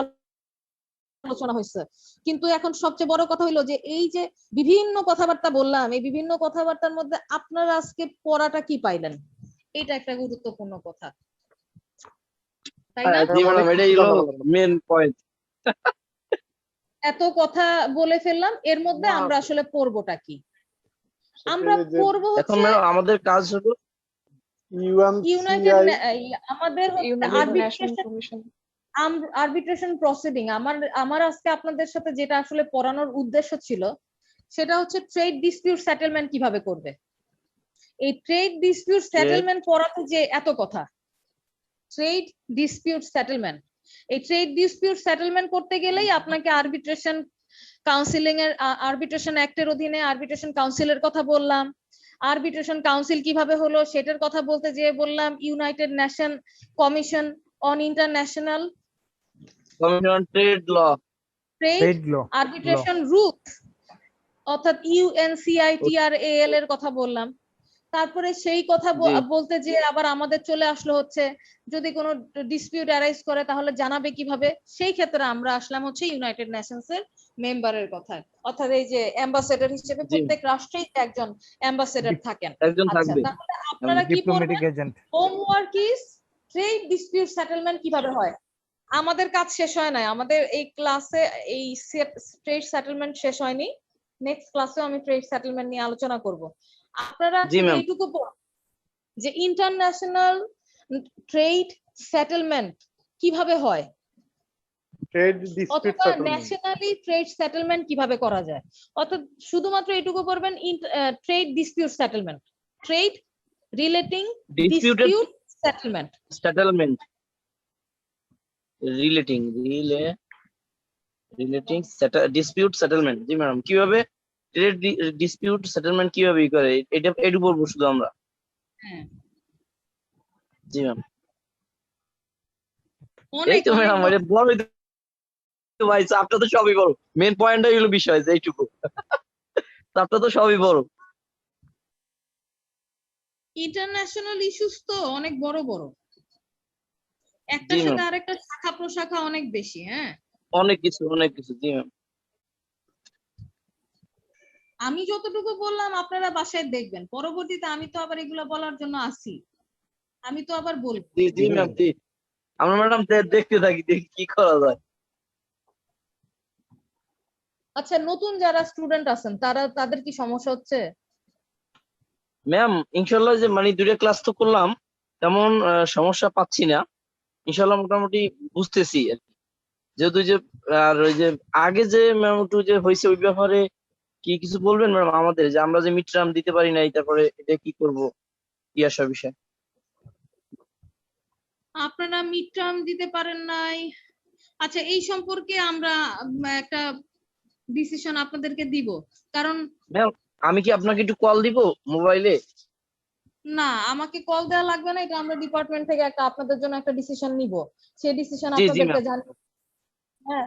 আলোচনা হয়েছে। কিন্তু এখন সবচেয়ে বড় কথা হইলো যে এই যে বিভিন্ন কথাবার্তা বললাম, এই বিভিন্ন কথাবার্তার মধ্যে আপনারা আজকে পড়াটা কি পাইলেন, এটা একটা গুরুত্বপূর্ণ কথা, তাই না? জি ম্যাডাম, এটাই হলো মেন পয়েন্ট। এত কথা বলে ফেললাম, এর মধ্যে আমরা আসলে পড়বোটা কি? আমরা পড়বো এখন হচ্ছে ম্যাডাম আমাদের কাজ হলো ইউনাইটেড আমাদের United Nation commission arbitration proceeding. আমার আজকে আপনাদের সাথে যেটা আসলে পড়ানোর উদ্দেশ্য ছিল সেটা হচ্ছে ট্রেড ডিসপিউট সেটেলমেন্ট কিভাবে করবে। এই ট্রেড ডিসপিউট সেটেলমেন্ট পড়াতে যে এত কথা, ট্রেড ডিসপিউট সেটেলমেন্ট, এই ট্রেড ডিসপিউট সেটেলমেন্ট করতে গেলেই আপনাকে আরবিট্রেশন কাউন্সিলিং এর, আরবিট্রেশন অ্যাক্টের অধীনে আরবিট্রেশন কাউন্সিলের কথা বললাম। আরবিট্রেশন কাউন্সিল কিভাবে হলো সেটার কথা বলতে যেয়ে বললাম United Nation commission on international trade law, trade arbitration route অর্থাৎ UNCITRAL এর কথা বললাম। তারপরে সেই কথা বলতে যে আবার আমাদের চলে আসলো হচ্ছে যদি কোনো ডিসপিউট অ্যারাইজ করে তাহলে জানাবে কিভাবে, সেই ক্ষেত্রে আমরা আসলাম হচ্ছে ইউনাইটেড নেশনস এর মেম্বারের কথা, অর্থাৎ এই যে অ্যাম্বাসেডর হিসেবে প্রত্যেক রাষ্ট্রেই একজন অ্যাম্বাসেডর থাকেন। আচ্ছা, তাহলে আপনারা কি পড়বেন? Homework is trade dispute settlement কিভাবে হয়। আমাদের কাজ শেষ হয় নাই, আমাদের এই ক্লাসে এই ট্রেড সেটেলমেন্ট শেষ হয়নি, নেক্সট ক্লাসে আমি ট্রেড সেটেলমেন্ট নিয়ে আলোচনা করব। আপনারা এইটুকু যে ইন্টারন্যাশনাল ট্রেড সেটেলমেন্ট কিভাবে হয়, অথবা ন্যাশনালি ট্রেড সেটেলমেন্ট কিভাবে করা যায়, অর্থাৎ শুধুমাত্র এইটুকু পড়বেন trade dispute settlement, trade relating dispute settlement, relating dispute settlement. জি ম্যাডাম, কিভাবে ট্রেড ডিসপিউট সেটেলমেন্ট কিভাবে করে এটা এটুকু বলবো শুধু আমরা। জি ম্যাম, এই তো ম্যাডাম এটা বড় তো ভাই, আপনার তো সবই বড়, মেন পয়েন্টটাই হলো বিষয় যে এইটুকু, আপনার তো সবই বড়। ইন্টারন্যাশনাল ইস্যুস তো অনেক বড় বড়, একটার সাথে আরেকটা শাখা প্রশাখা অনেক বেশি। হ্যাঁ, অনেক কিছু জি ম্যাম। আমি যতটুকু বললাম আপনারা বাসায় দেখবেন, পরবর্তীতে আমি তো আবার এগুলো বলার জন্য আসি, আমি তো আবার বলবো। জি ম্যাম জি, আমরা ম্যাডাম দেখতে থাকি, দেখি কি করা যায়। আচ্ছা, নতুন যারা স্টুডেন্ট আছেন তাদের কি সমস্যা হচ্ছে? ম্যাম ইনশাল্লাহ যে মানে 2টা ক্লাস তো করলাম, তেমন সমস্যা পাচ্ছি না ইনশাল্লাহ, মোটামুটি বুঝতেছি আর কি। যেহেতু যে আর ওই যে আগে যে ম্যাম একটু যে হয়েছে ওই ব্যাপারে কি কিছু বলবেন ম্যাডাম আমাদের, যে আমরা যে মিড টার্ম দিতে পারি নাই, তারপরে এটা কি করব, কি আসা বিষয়? আপনারা মিড টার্ম দিতে পারেন নাই, আচ্ছা এই সম্পর্কে আমরা একটা ডিসিশন আপনাদেরকে দিব, কারণ ম্যাম আমি কি আপনাকে একটু কল দিব মোবাইলে? না, আমাকে কল দেওয়া লাগবে না, এটা আমরা ডিপার্টমেন্ট থেকে আপনাদের জন্য একটা ডিসিশন নিব, সেই ডিসিশন জি জি আপনাদেরকে ম্যাম। জানিয়ে, হ্যাঁ